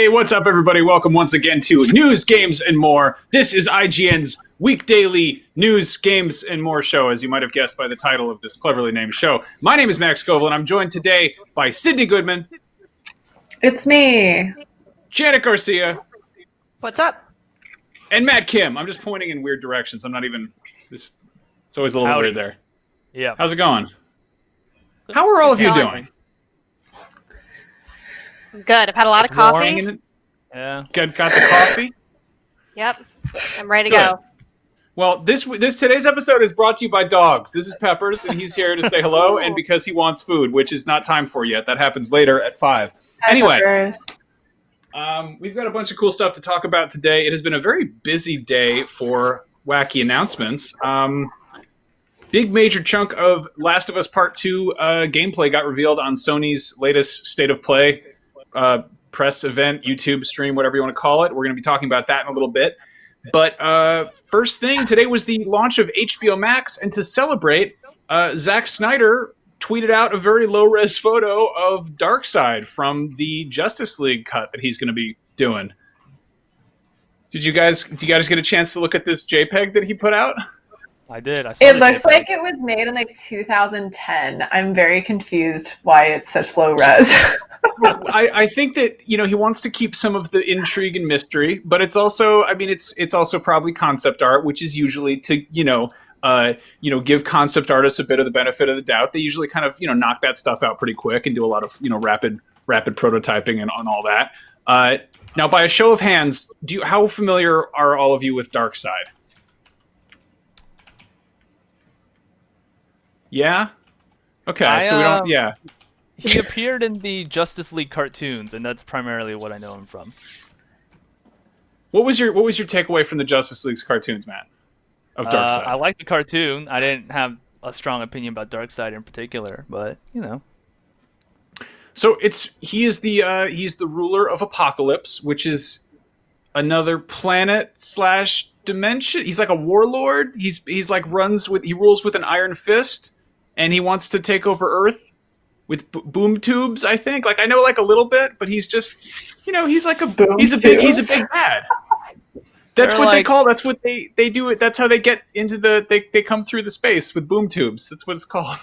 Hey, what's up, everybody? Welcome once again to News, Games, and More. This is IGN's week-daily News, Games, and More show, as you might have guessed by the title of this cleverly named show. My name is Max Scoville, and I'm joined today by Sydney Goodman. It's me. Janet Garcia. What's up? And Matt Kim. I'm just pointing in weird directions. I'm not even... It's always a little weird there. Yeah. How's it going? How are all of you doing? Good. I've had a lot of coffee. Yeah. Got the coffee? Yep. I'm ready to go. Well, today's episode is brought to you by dogs. This is Peppers, and he's here to say hello, and because he wants food, which is not time for yet. That happens later at 5. Anyway, we've got a bunch of cool stuff to talk about today. It has been a very busy day for wacky announcements. Big major chunk of Last of Us Part 2 gameplay got revealed on Sony's latest State of Play press event, YouTube stream, whatever you want to call it. We're going to be talking about that in a little bit. But first thing, today was the launch of HBO Max, and to celebrate, Zack Snyder tweeted out a very low-res photo of Darkseid from the Justice League cut that he's going to be doing. Did you guys get a chance to look at this JPEG that he put out? I did. It looks like it was made in like 2010. I'm very confused why it's such low res. I think that, he wants to keep some of the intrigue and mystery, but it's also, it's also probably concept art, which is usually to, give concept artists a bit of the benefit of the doubt. They usually kind of, knock that stuff out pretty quick and do a lot of, rapid prototyping and on all that. Now, by a show of hands, how familiar are all of you with Darkseid? Yeah? Okay, so we don't... Yeah. He appeared in the Justice League cartoons, and that's primarily what I know him from. What was your takeaway from the Justice League's cartoons, Matt? Of Darkseid? I liked the cartoon. I didn't have a strong opinion about Darkseid in particular, but, So he's the ruler of Apocalypse, which is another planet / dimension. He's like a warlord. He rules with an iron fist. And he wants to take over Earth with boom tubes, I think. Like, I know a little bit, but he's just, he's like he's a big bad. That's what they call. That's what they do. It. That's how they get into they come through the space with boom tubes. That's what it's called.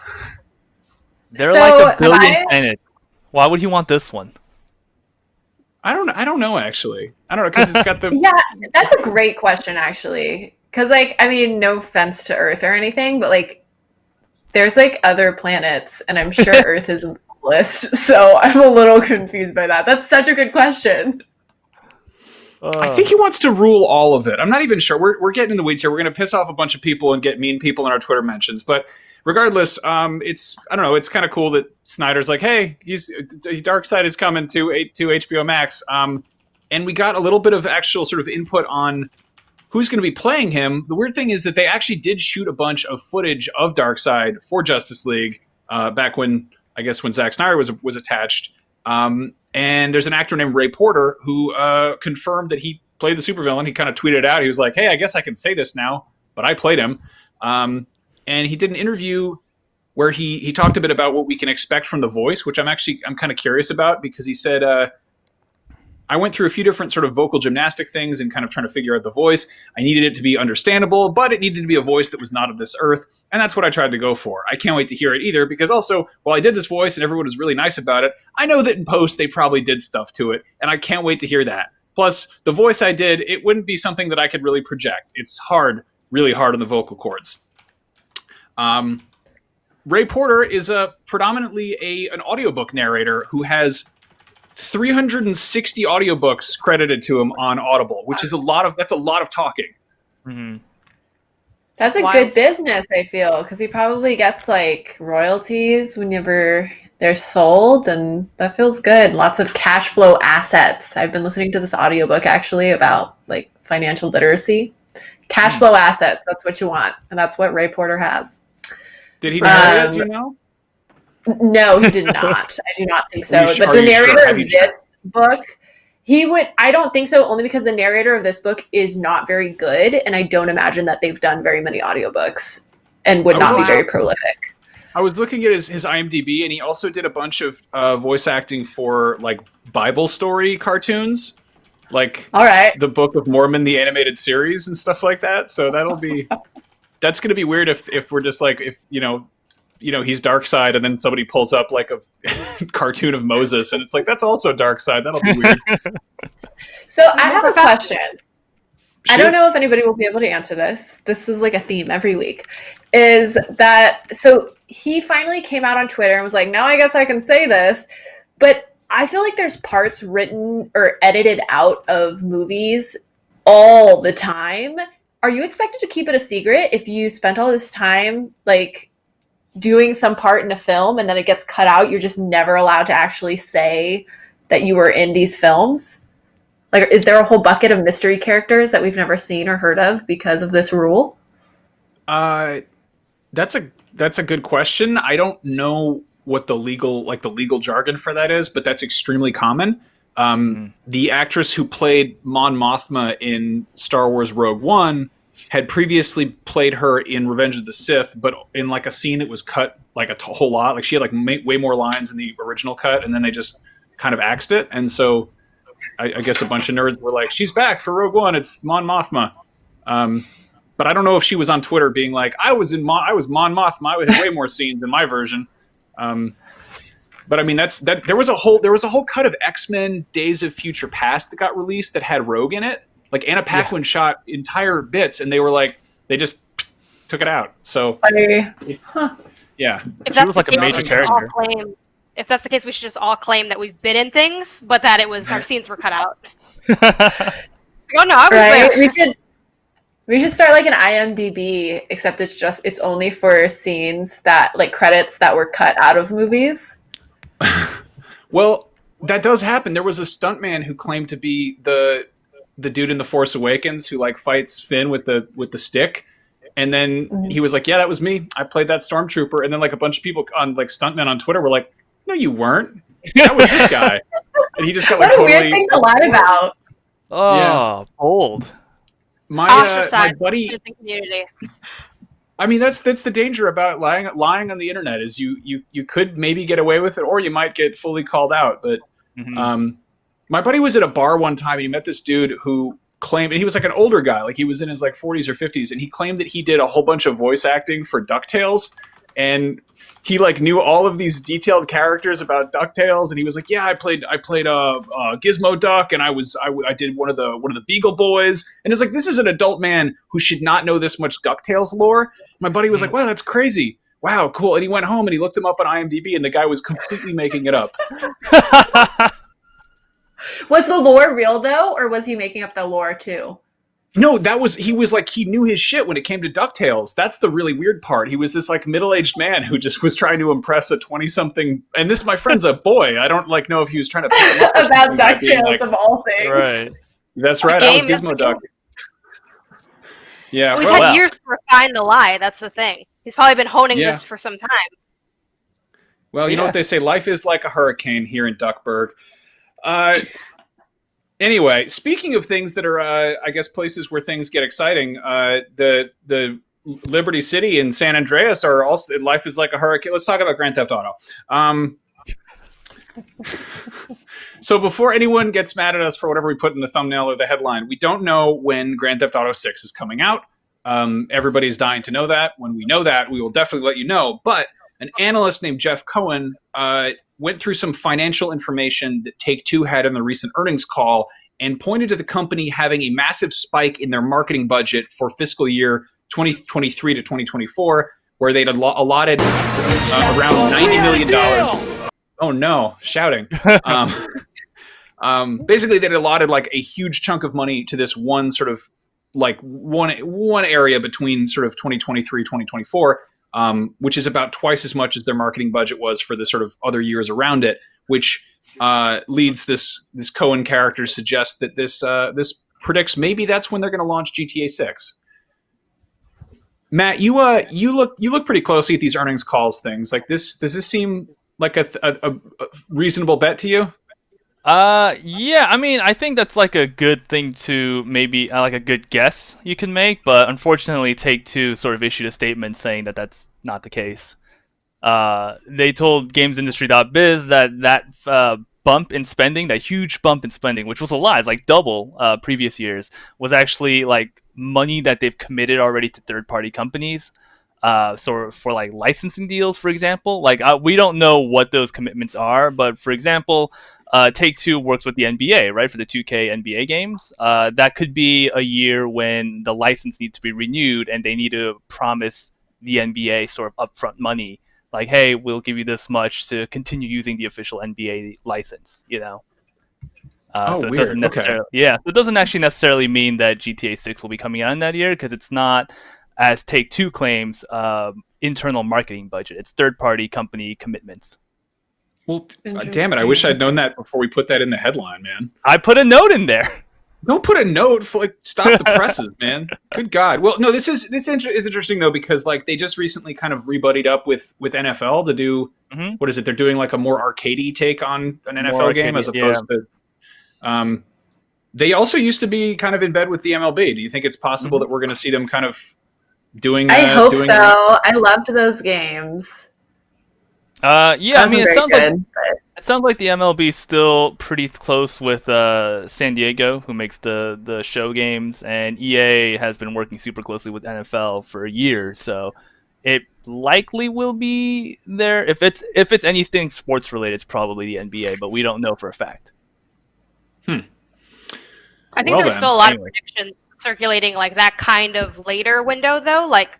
They're like a billion planets. Why would he want this one? I don't know actually. I don't know because it's got the. Yeah, that's a great question actually. Because no offense to Earth or anything, but there's other planets, and I'm sure Earth isn't on the list, so I'm a little confused by that. That's such a good question. I think he wants to rule all of it. I'm not even sure. We're getting in the weeds here. We're going to piss off a bunch of people and get mean people in our Twitter mentions. But regardless, it's kind of cool that Snyder's like, hey, Darkseid is coming to HBO Max. And we got a little bit of actual sort of input on who's going to be playing him. The weird thing is that they actually did shoot a bunch of footage of Darkseid for Justice League back when Zack Snyder was attached. And there's an actor named Ray Porter who confirmed that he played the supervillain. He kind of tweeted out. He was like, hey, I guess I can say this now, but I played him. And he did an interview where he talked a bit about what we can expect from the voice, which I'm kind of curious about because he said, I went through a few different sort of vocal gymnastic things and kind of trying to figure out the voice. I needed it to be understandable, but it needed to be a voice that was not of this earth. And that's what I tried to go for. I can't wait to hear it either, because also, while I did this voice and everyone was really nice about it, I know that in post they probably did stuff to it, and I can't wait to hear that. Plus, the voice I did, it wouldn't be something that I could really project. It's hard, really hard on the vocal cords. Ray Porter is predominantly an audiobook narrator who has 360 audiobooks credited to him on Audible, which is a lot of talking. Mm-hmm. That's a good business, I feel, because he probably gets royalties whenever they're sold, and that feels good. Lots of cash flow assets. I've been listening to this audiobook actually about financial literacy. Cash flow assets, that's what you want, and that's what Ray Porter has. Did he narrate it, do you know? No, he did not. I do not think so. But the narrator of this book, I don't think so, only because the narrator of this book is not very good, and I don't imagine that they've done very many audiobooks and would not be very prolific. I was looking at his IMDb, and he also did a bunch of voice acting for like Bible story cartoons, like All right. the Book of Mormon, the animated series, and stuff like that. So that's gonna be weird if we're just like, if you know he's Darkseid, and then somebody pulls up like a cartoon of Moses, and it's like, that's also Darkseid. That'll be weird. So I have a question. I Shoot. don't know if anybody will be able to answer this. This is like a theme every week. Is that so? He finally came out on Twitter and was like, "Now I guess I can say this," but I feel like there's parts written or edited out of movies all the time. Are you expected to keep it a secret if you spent all this time like doing some part in a film and then it gets cut out? You're just never allowed to actually say that you were in these films? Like, is there a whole bucket of mystery characters that we've never seen or heard of because of this rule? That's a good question. I don't know what the legal jargon for that is, but that's extremely common. The actress who played Mon Mothma in Star Wars Rogue One had previously played her in Revenge of the Sith, but in like a scene that was cut like a whole lot. Like she had like way more lines in the original cut, and then they just kind of axed it. And so I guess a bunch of nerds were like, "She's back for Rogue One. It's Mon Mothma." But I don't know if she was on Twitter being like, I was Mon Mothma. I had way more scenes in my version. But I mean, there was a whole cut of X-Men Days of Future Past that got released that had Rogue in it. Like Anna Paquin shot entire bits, and they were like, they just took it out. So yeah, If She that's was the like a case, major we should all character. claim. If that's the case, we should just all claim that we've been in things, but that it was our scenes were cut out. Oh no, I was Right? there. We should start like an IMDb, except it's only for scenes that like credits that were cut out of movies. Well, that does happen. There was a stuntman who claimed to be the dude in The Force Awakens who like fights Finn with the stick. And then he was like, "Yeah, that was me. I played that stormtrooper." And then like a bunch of people on like stuntmen on Twitter were like, "No, you weren't. That was this guy." And he just got like What a totally weird thing to lie about. Oh, Yeah. bold. my Ostracized buddy. in the community. I mean, that's the danger about lying on the internet is you could maybe get away with it, or you might get fully called out. But my buddy was at a bar one time, and he met this dude who claimed, and he was like an older guy, like he was in his like 40s or 50s, and he claimed that he did a whole bunch of voice acting for DuckTales, and he like knew all of these detailed characters about DuckTales, and he was like, "Yeah, I played Gizmo Duck, and I did one of the Beagle Boys," and it's like, this is an adult man who should not know this much DuckTales lore. My buddy was like, "Wow, that's crazy. Wow, cool." And he went home and he looked him up on IMDb, and the guy was completely making it up. Was the lore real though, or was he making up the lore too? No, he was like, he knew his shit when it came to DuckTales. That's the really weird part. He was this like middle-aged man who just was trying to impress a 20-something, and this, my friend's a boy. I don't like know if he was trying to pick him up or About something by being DuckTales like, of all things. Right. "That's right, I was Gizmo Duck." Yeah, Well, he's well, had years to refine the lie. That's the thing. He's probably been honing this for some time. you know what they say, life is like a hurricane here in Duckburg. Anyway, speaking of things that are, I guess, places where things get exciting, the Liberty City and San Andreas are also, life is like a hurricane. Let's talk about Grand Theft Auto. So before anyone gets mad at us for whatever we put in the thumbnail or the headline, we don't know when Grand Theft Auto 6 is coming out. Everybody's dying to know that. When we know that, we will definitely let you know. But an analyst named Jeff Cohen went through some financial information that Take-Two had in the recent earnings call and pointed to the company having a massive spike in their marketing budget for fiscal year 2023 to 2024, where they'd allotted around $90 million. Oh no, shouting. Basically, they'd allotted like a huge chunk of money to this one sort of like one area between sort of 2023, 2024, which is about twice as much as their marketing budget was for the sort of other years around it, which leads this Cohen character to suggest that this predicts maybe that's when they're going to launch GTA 6. Matt, you look pretty closely at these earnings calls things. Like this, does this seem like a reasonable bet to you? Yeah, I mean, I think that's like a good thing to maybe like a good guess you can make, but unfortunately Take-Two sort of issued a statement saying that that's not the case. They told GamesIndustry.biz that bump in spending, that huge bump in spending, which was a lot, it's like double previous years, was actually like money that they've committed already to third-party companies. So for like licensing deals, for example, like we don't know what those commitments are, but for example, Take-Two works with the NBA, right, for the 2K NBA games. That could be a year when the license needs to be renewed and they need to promise the NBA sort of upfront money, like, hey, we'll give you this much to continue using the official NBA license, you know. So it weird. doesn't necessarily, so it doesn't actually necessarily mean that GTA 6 will be coming out in that year, because it's not, as Take-Two claims, internal marketing budget. It's third-party company commitments. Well, damn it! I wish I'd known that before we put that in the headline, man. I put a note in there. Don't put a note for like stop the presses, man. Good God. Well, no, this is interesting though, because like they just recently kind of rebuddied up with NFL to do what is it? They're doing like a more arcadey take on an NFL game as opposed to. They also used to be kind of in bed with the MLB. Do you think it's possible that we're going to see them kind of doing? I hope so. I loved those games. I mean, it sounds like the MLB is still pretty close with San Diego, who makes the show games, and EA has been working super closely with NFL for years, so it likely will be there. If it's anything sports related, it's probably the NBA, but we don't know for a fact. I think there's still a lot of predictions circulating, like that kind of later window, though. Like,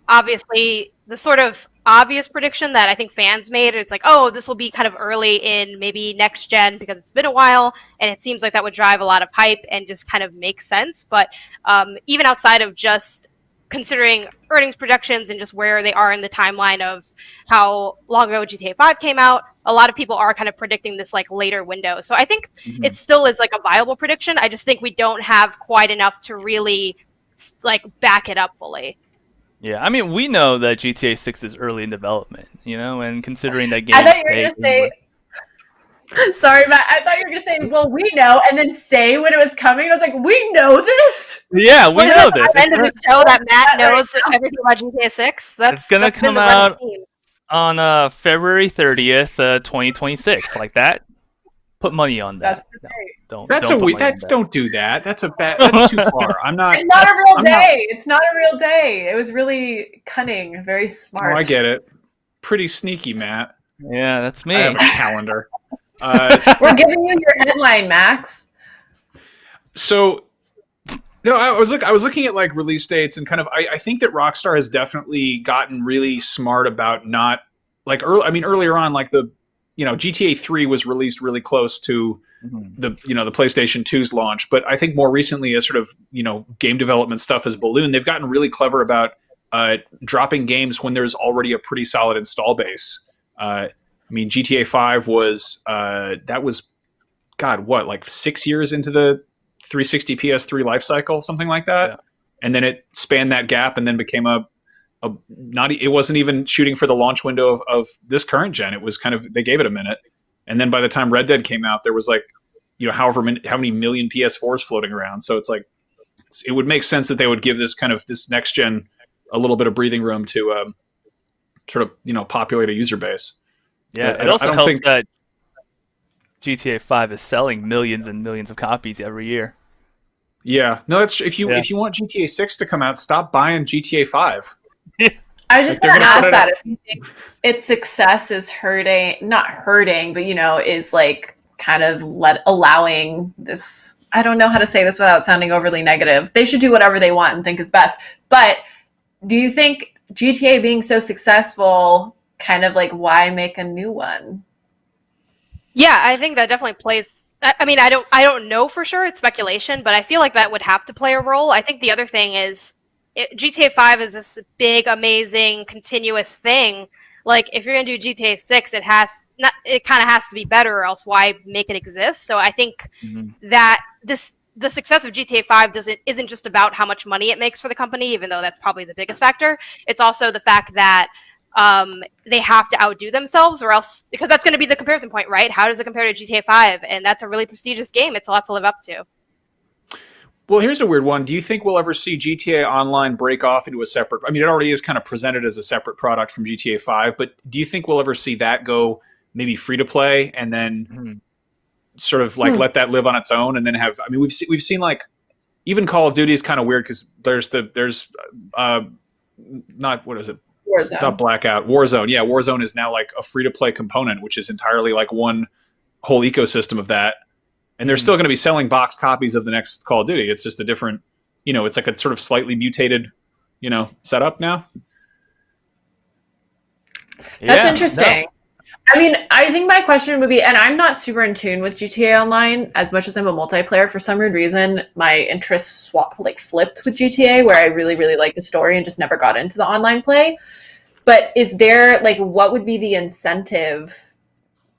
obviously, the sort of obvious prediction that I think fans made, it's like, oh, this will be kind of early in maybe next gen because it's been a while, and it seems like that would drive a lot of hype and just kind of make sense. But even outside of just considering earnings projections and just where they are in the timeline of how long ago GTA 5 came out, a lot of people are kind of predicting this like later window. So I think it still is like a viable prediction. I just think we don't have quite enough to really like back it up fully. Yeah, I mean, we know that GTA 6 is early in development, you know, and considering that game. I thought you were going to say. Sorry, Matt. I thought you were going to say, well, we know, and then say when it was coming. I was like, we know this? Yeah, we know this. At the end of the show that Matt knows everything about GTA 6? It's going to come out on February 30th, 2026, like that. Put money on that. Don't do that. That's too far. I'm not. It's not a real day. It's not a real day. It was really cunning, very smart. Oh, I get it. Pretty sneaky, Matt. Yeah, that's me. I have a calendar. We're giving you your headline, Max. So, no, I was looking at like release dates and kind of. I think that Rockstar has definitely gotten really smart about not like earlier on, like GTA 3 was released really close to the PlayStation 2's launch, but I think more recently as sort of, game development stuff has ballooned, they've gotten really clever about dropping games when there's already a pretty solid install base. GTA 5 was like 6 years into the 360 PS3 life cycle, something like that. Yeah. And then it spanned that gap and then became it wasn't even shooting for the launch window of this current gen. It was kind of, they gave it a minute. And then by the time Red Dead came out, there was like, how many million PS4s floating around. So it's like, it would make sense that they would give this next gen a little bit of breathing room to sort of, populate a user base. Yeah. It also helps that GTA 5 is selling millions and millions of copies every year. Yeah. No, that's, if you want GTA 6 to come out, stop buying GTA 5. I was just going to ask that if you think its success is not hurting, but is like kind of allowing this. I don't know how to say this without sounding overly negative. They should do whatever they want and think is best. But do you think GTA being so successful, kind of like why make a new one? Yeah, I think that definitely plays. I mean, I don't know for sure. It's speculation, but I feel like that would have to play a role. I think the other thing is, GTA 5 is this big, amazing, continuous thing. Like, if you're going to do GTA 6, it kind of has to be better, or else why make it exist? So I think that the success of GTA 5 isn't just about how much money it makes for the company, even though that's probably the biggest factor. It's also the fact that they have to outdo themselves, or else, because that's going to be the comparison point, right? How does it compare to GTA 5? And that's a really prestigious game. It's a lot to live up to. Well, here's a weird one. Do you think we'll ever see GTA Online break off into a separate... I mean, it already is kind of presented as a separate product from GTA 5, but do you think we'll ever see that go maybe free-to-play and then sort of like let that live on its own and then have... I mean, we've seen like... Even Call of Duty is kind of weird because there's not... What is it? Warzone. Not Blackout. Warzone. Yeah, Warzone is now like a free-to-play component, which is entirely like one whole ecosystem of that. And they're still going to be selling boxed copies of the next Call of Duty. It's just a different, it's like a sort of slightly mutated, setup now. That's interesting. No. I mean, I think my question would be, and I'm not super in tune with GTA Online as much as I'm a multiplayer. For some weird reason, my interests flipped with GTA, where I really, really like the story and just never got into the online play. But is there, what would be the incentive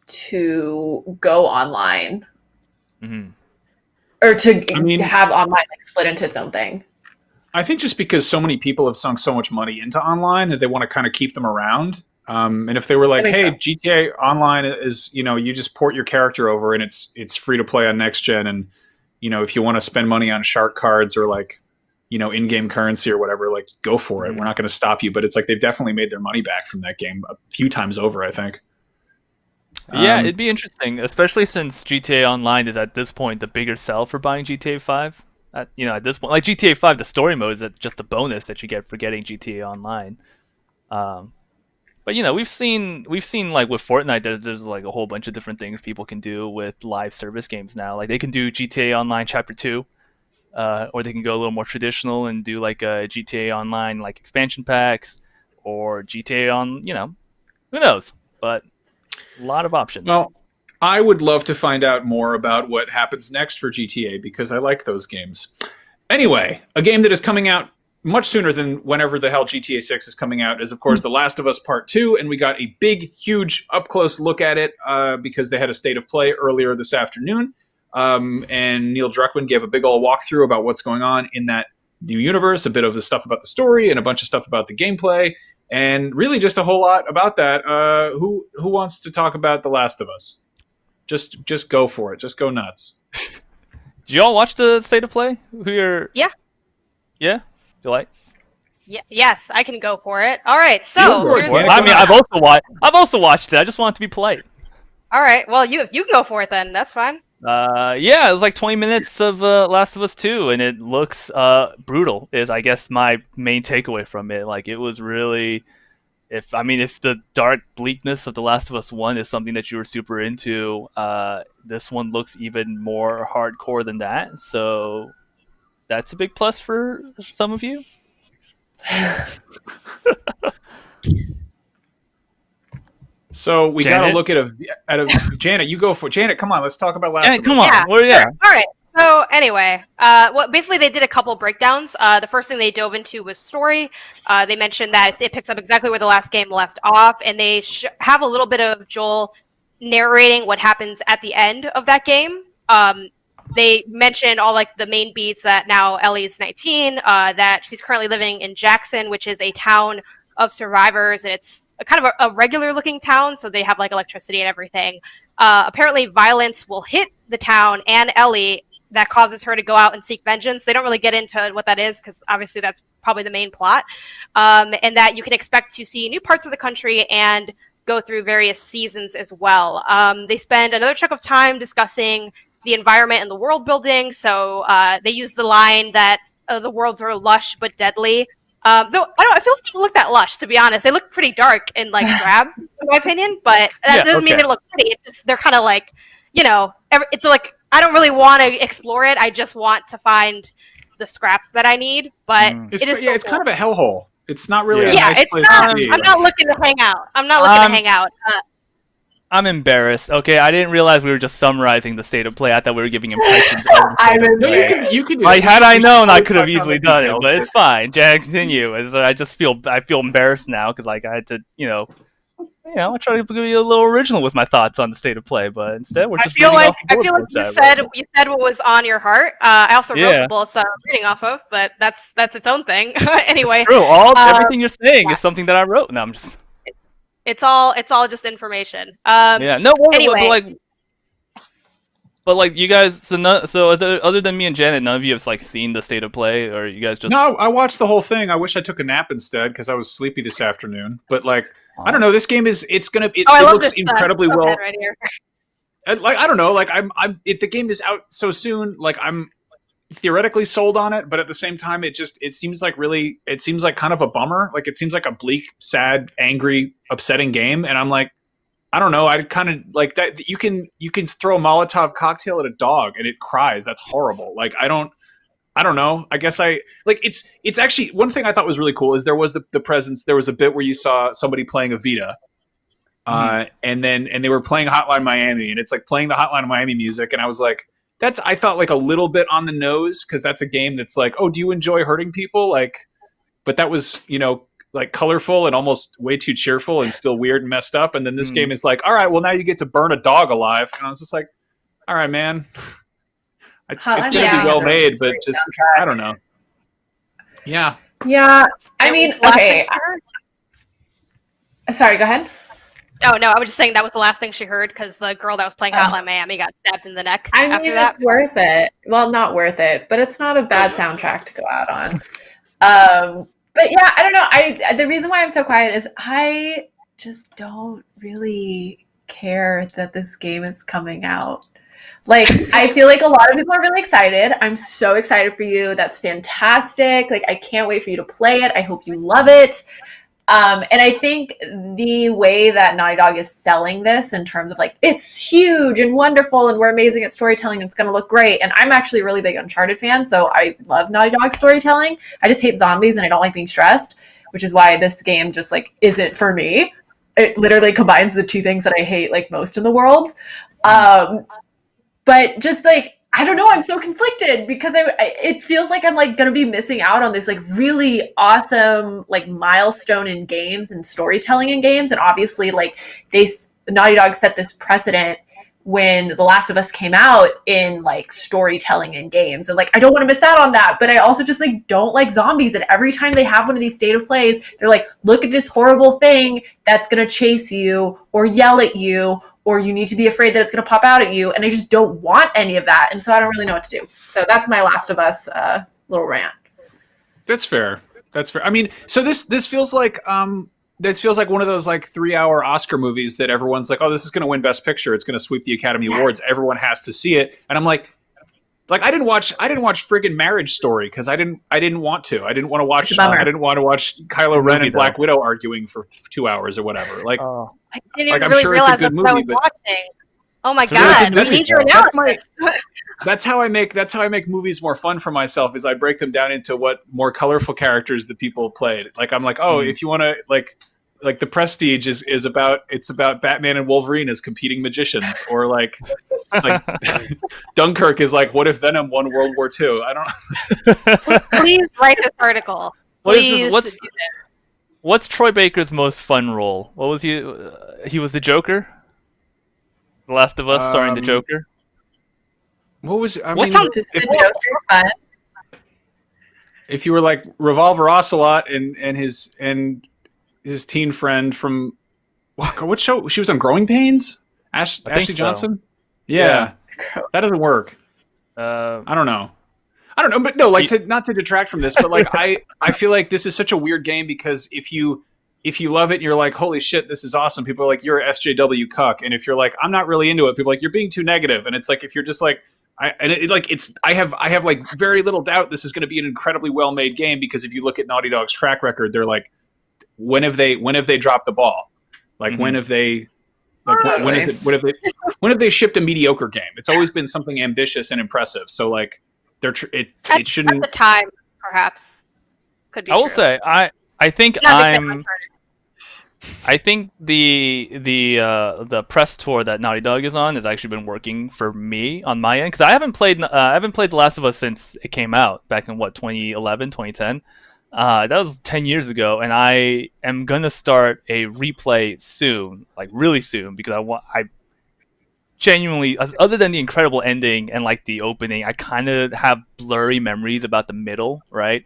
to go online? Or to have online split into its own thing? I think just because so many people have sunk so much money into online that they want to kind of keep them around. And if they were like, hey, GTA Online is, you just port your character over and it's free to play on next gen. And, if you want to spend money on shark cards or in-game currency or whatever, go for it. We're not going to stop you. But it's like they've definitely made their money back from that game a few times over, I think. Yeah, it'd be interesting, especially since GTA Online is at this point the bigger sell for buying GTA 5. At this point, like GTA 5, the story mode is just a bonus that you get for getting GTA Online. But we've seen like with Fortnite, there's like a whole bunch of different things people can do with live service games now. Like they can do GTA Online Chapter 2, or they can go a little more traditional and do like a GTA Online like expansion packs, or GTA on who knows, but. A lot of options. Well, I would love to find out more about what happens next for GTA because I like those games. Anyway, a game that is coming out much sooner than whenever the hell GTA 6 is coming out is, of course, The Last of Us Part 2, and we got a big, huge, up-close look at it because they had a state of play earlier this afternoon, and Neil Druckmann gave a big old walkthrough about what's going on in that new universe, a bit of the stuff about the story, and a bunch of stuff about the gameplay. And really just a whole lot about that. Who wants to talk about The Last of Us? Just go for it. Just go nuts. Did you all watch the state of play? Yeah. Yeah? You like? Yeah. Yes, I can go for it. All right. So I've also watched it. I just want it to be polite. All right. Well, you can go for it then. That's fine. Yeah, it was like 20 minutes of Last of Us 2, and it looks brutal. Is I guess my main takeaway from it. Like it was really, if the dark bleakness of The Last of Us 1 is something that you were super into, this one looks even more hardcore than that. So that's a big plus for some of you. So we got to look at a Janet. You go for Janet. Come on, let's talk about Last of Us. Come on. Yeah. All right. So anyway, basically they did a couple breakdowns. The first thing they dove into was story. They mentioned that it picks up exactly where the last game left off, and they have a little bit of Joel narrating what happens at the end of that game. They mentioned all the main beats that now Ellie's 19, that she's currently living in Jackson, which is a town of survivors, and it's kind of a regular looking town, so they have electricity and everything. Apparently violence will hit the town and Ellie that causes her to go out and seek vengeance. They don't really get into what that is because obviously that's probably the main plot, and that you can expect to see new parts of the country and go through various seasons as well. They spend another chunk of time discussing the environment and the world building, so they use the line that the worlds are lush but deadly. Though I feel like they don't look that lush, to be honest. They look pretty dark and drab, in my opinion. But that doesn't mean they look pretty. It's just, they're kind of it's I don't really want to explore it. I just want to find the scraps that I need. But it's kind of a hellhole. It's not really a nice place to be. I'm not looking to hang out. I'm embarrassed. Okay, I didn't realize we were just summarizing the state of play. I thought we were giving impressions. You can do it. Had I known, I could have easily done it, but it's fine. Jack, continue. I feel embarrassed now because I had to, I try to be a little original with my thoughts on the state of play, but instead we're just. I feel like you said what was on your heart. I also wrote the bullets I'm reading off of, but that's its own thing. Anyway, it's true. Everything you're saying is something that I wrote. No, I'm just. It's all just information. Anyway. But like you guys, so other than me and Janet, none of you have like seen the state of play, or you guys just? No, I watched the whole thing. I wish I took a nap instead because I was sleepy this afternoon. But like, I don't know. This game is it looks incredibly well. Right here. Like I don't know. Like the game is out so soon. Like I'm theoretically sold on it, but at the same time, it seems like kind of a bummer. Like it seems like a bleak, sad, angry, upsetting game, and I'm like. I don't know. I kind of like that. You can throw a Molotov cocktail at a dog and it cries. That's horrible. Like I don't know. I guess it's actually one thing I thought was really cool is there was the presence. There was a bit where you saw somebody playing a Vita, and they were playing Hotline Miami, and it's like playing the Hotline Miami music, and I was like, I thought like a little bit on the nose because that's a game that's like, oh, do you enjoy hurting people? Like, but that was like colorful and almost way too cheerful and still weird and messed up. And then this game is like, all right, well now you get to burn a dog alive. And I was just like, all right, man, it's going to be well made, but just, I don't know. Yeah. Yeah. I mean, okay. Sorry, go ahead. Oh, no, I was just saying that was the last thing she heard because the girl that was playing Hotline Miami got stabbed in the neck after that. It's worth it. Well, not worth it, but it's not a bad soundtrack to go out on. But yeah, I don't know. The reason why I'm so quiet is I just don't really care that this game is coming out. Like, I feel like a lot of people are really excited. I'm so excited for you. That's fantastic. Like, I can't wait for you to play it. I hope you love it. And I think the way that Naughty Dog is selling this in terms of like, it's huge and wonderful and we're amazing at storytelling and it's going to look great. And I'm actually a really big Uncharted fan, so I love Naughty Dog storytelling. I just hate zombies and I don't like being stressed, which is why this game just like isn't for me. It literally combines the two things that I hate like most in the world. But just like, I don't know, I'm so conflicted because it feels like I'm like going to be missing out on this like really awesome like milestone in games and storytelling in games. And obviously like Naughty Dog set this precedent when The Last of Us came out in like storytelling in games. And like, I don't want to miss out on that, but I also just like don't like zombies. And every time they have one of these state of plays, they're like, look at this horrible thing that's going to chase you or yell at you, or you need to be afraid that it's going to pop out at you. And I just don't want any of that. And so I don't really know what to do. So that's my Last of Us little rant. That's fair. I mean, so this feels like one of those like 3-hour Oscar movies that everyone's like, oh, this is going to win Best Picture. It's going to sweep the Academy Awards. Everyone has to see it. And I'm like I didn't watch friggin' Marriage Story because I didn't want to. I didn't want to watch Kylo Ren and Black Widow arguing for 2 hours or whatever. Like, I didn't even really realize that's what I was watching. Oh my god, we need your analysis. That's how I make movies more fun for myself. Is I break them down into what more colorful characters the people played. Like I'm like, oh, if you want to like The Prestige is about Batman and Wolverine as competing magicians, or like Dunkirk is like, what if Venom won World War II? I don't. Please write this article. Please. What's Troy Baker's most fun role? What was he? He was the Joker. The Last of Us, starring the Joker. What was? What's on the Joker? If you were like Revolver Ocelot and his teen friend from what show? She was on Growing Pains. Ashley Johnson. So. Yeah, that doesn't work. I don't know, but no, like not to detract from this, but like I feel like this is such a weird game because if you love it and you're like, holy shit, this is awesome, people are like, you're a SJW cuck, and if you're like, I'm not really into it, people are like, you're being too negative, and it's like if you're just like, I have like very little doubt this is going to be an incredibly well made game because if you look at Naughty Dog's track record, they're like, when have they dropped the ball? Like when have they? Like when have they shipped a mediocre game? It's always been something ambitious and impressive. So like it shouldn't. At the time, perhaps could be. I will say I think I think the press tour that Naughty Dog is on has actually been working for me on my end because I haven't played The Last of Us since it came out back in 2011, 2010. That was 10 years ago, and I am gonna start a replay soon, like really soon, because genuinely, other than the incredible ending and like the opening, I kind of have blurry memories about the middle, right?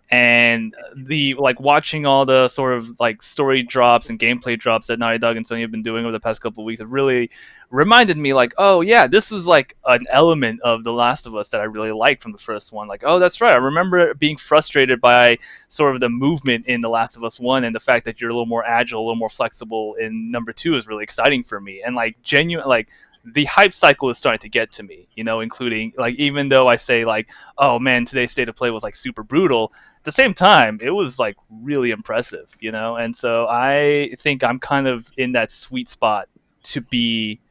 And the like watching all the sort of like story drops and gameplay drops that Naughty Dog and Sony have been doing over the past couple of weeks have really reminded me like, oh yeah, this is like an element of The Last of Us that I really liked from the first one. Like, oh, that's right, I remember being frustrated by sort of the movement in The Last of Us 1, and the fact that you're a little more agile, a little more flexible in number 2 is really exciting for me. And like genuine, like the hype cycle is starting to get to me, you know, including like, even though I say like, oh man, today's state of play was like super brutal, at the same time it was like really impressive, you know. And so I think I'm kind of in that sweet spot to be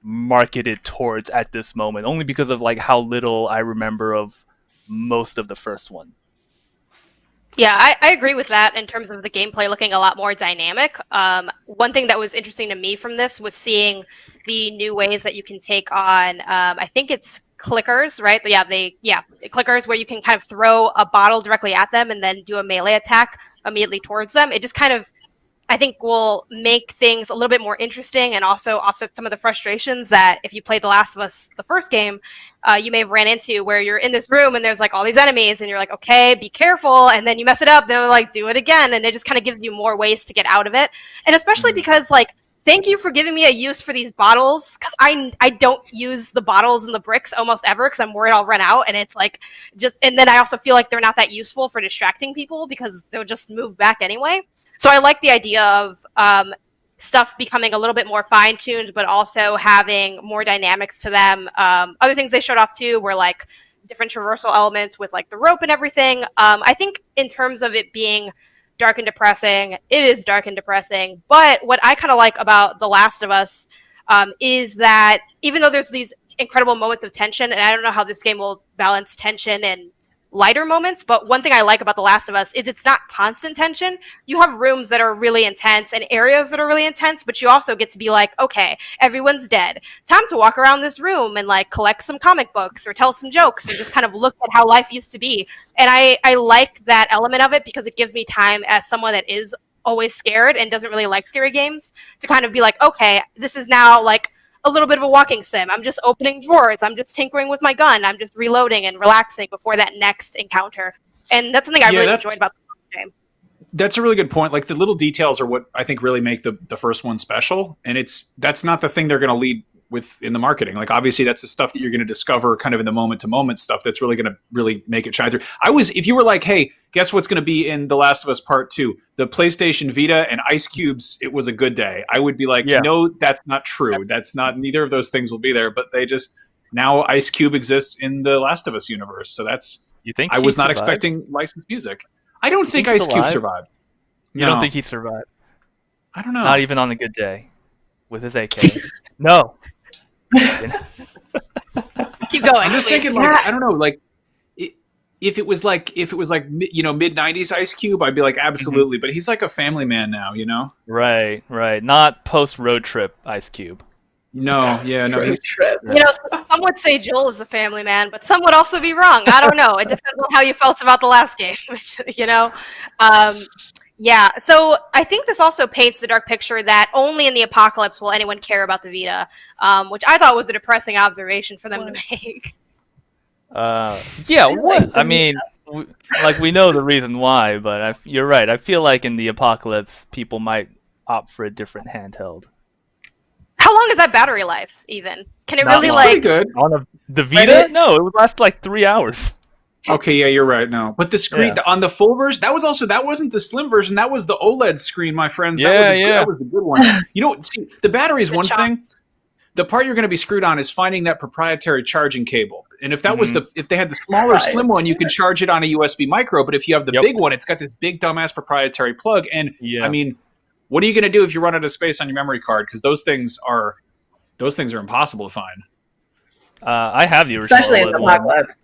marketed towards at this moment, only because of like how little I remember of most of the first one. Yeah, I agree with that in terms of the gameplay looking a lot more dynamic. One thing that was interesting to me from this was seeing the new ways that you can take on, I think it's clickers, right? Yeah, clickers, where you can kind of throw a bottle directly at them and then do a melee attack immediately towards them. It just kind of, I think, will make things a little bit more interesting and also offset some of the frustrations that if you played The Last of Us, the first game, you may have ran into, where you're in this room and there's like all these enemies and you're like, okay, be careful. And then you mess it up. They're like, do it again. And it just kind of gives you more ways to get out of it. And especially because like, thank you for giving me a use for these bottles, because I don't use the bottles and the bricks almost ever because I'm worried I'll run out. And it's like and then I also feel like they're not that useful for distracting people because they'll just move back anyway. So I like the idea of stuff becoming a little bit more fine-tuned, but also having more dynamics to them. Other things they showed off too were like different traversal elements with like the rope and everything. I think in terms of it being dark and depressing, it is dark and depressing. But what I kind of like about The Last of Us is that even though there's these incredible moments of tension, and I don't know how this game will balance tension and lighter moments, but one thing I like about The Last of Us is it's not constant tension. You have rooms that are really intense and areas that are really intense, but you also get to be like, okay, everyone's dead. Time to walk around this room and like collect some comic books or tell some jokes or just kind of look at how life used to be. And I like that element of it because it gives me time, as someone that is always scared and doesn't really like scary games, to kind of be like, okay, this is now like a little bit of a walking sim. I'm just opening drawers. I'm just tinkering with my gun. I'm just reloading and relaxing before that next encounter. And that's something I really enjoyed about the game. That's a really good point. Like the little details are what I think really make the first one special. And that's not the thing they're going to lead with in the marketing. Like obviously that's the stuff that you're going to discover kind of in the moment to moment stuff that's really going to really make it shine through. If you were like, hey, guess what's going to be in The Last of Us Part 2? The PlayStation Vita and ice cubes, it was a good day. I would be like, no, that's not true. That's not, neither of those things will be there, but they just, now Ice Cube exists in the Last of Us universe. So that's, you think I was not expecting licensed music. I don't think Ice Cube survived. You don't think he survived? I don't know. Not even on a good day with his AK. No. Keep going. I'm just thinking, like, I don't know, like, if it was like you know, mid 90s Ice Cube, I'd be like absolutely. But he's like a family man now, you know. Right. Not post road trip Ice Cube. No, yeah, no. Road trip. You know, some would say Joel is a family man, but some would also be wrong. I don't know. It depends on how you felt about the last game, you know. Yeah, so I think this also paints the dark picture that only in the apocalypse will anyone care about the Vita, which I thought was a depressing observation for them to make. Yeah, what? I mean, we know the reason why, but you're right. I feel like in the apocalypse, people might opt for a different handheld. How long is that battery life, even? Can it really, pretty good. On the Vita? No, it would last like 3 hours. Okay, yeah, you're right. No, but the screen on the full version, that wasn't the slim version. That was the OLED screen, my friends. That was the good one. You know, see, the battery is one thing. The part you're going to be screwed on is finding that proprietary charging cable. And if that was if they had the smaller slim one, you could charge it on a USB micro. But if you have the big one, it's got this big dumbass proprietary plug. And I mean, what are you going to do if you run out of space on your memory card? Because those things are impossible to find. I have the original, especially in the apocalypse.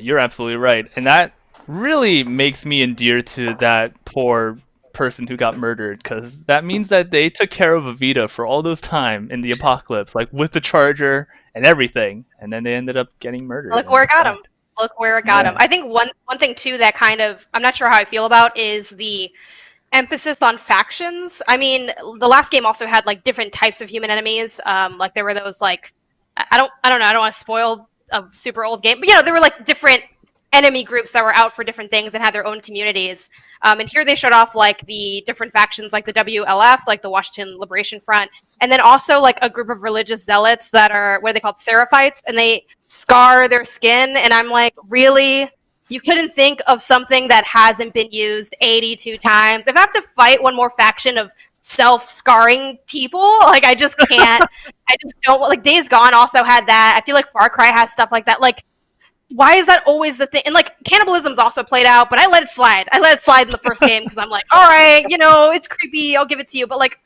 You're absolutely right, and that really makes me endear to that poor person who got murdered, because that means that they took care of a Vita for all those time in the apocalypse, like with the charger and everything, and then they ended up getting murdered. Look where it got him. Look where it got him. I think one thing too that kind of, I'm not sure how I feel about, is the emphasis on factions. I mean, the last game also had like different types of human enemies. Like there were those like I don't know. I don't want to spoil a super old game, but there were like different enemy groups that were out for different things and had their own communities. And here they showed off like the different factions, like the WLF, like the Washington Liberation Front, and then also like a group of religious zealots that are what are they called, Seraphites, and they scar their skin. And I'm like, really? You couldn't think of something that hasn't been used 82 times? If I have to fight one more faction of self-scarring people, like I just can't. I just don't. Like Days Gone also had that. I feel like Far Cry has stuff like that. Like, why is that always the thing? And like cannibalism's also played out, but I let it slide. I let it slide in the first game because I'm like, all right, it's creepy. I'll give it to you. But like,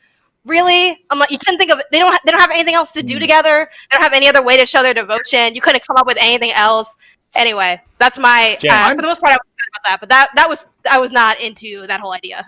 really, I'm like, you couldn't think of it. They don't have anything else to do together. They don't have any other way to show their devotion. You couldn't come up with anything else. Anyway, that's my. For the most part, I was excited about that. But I was not into that whole idea.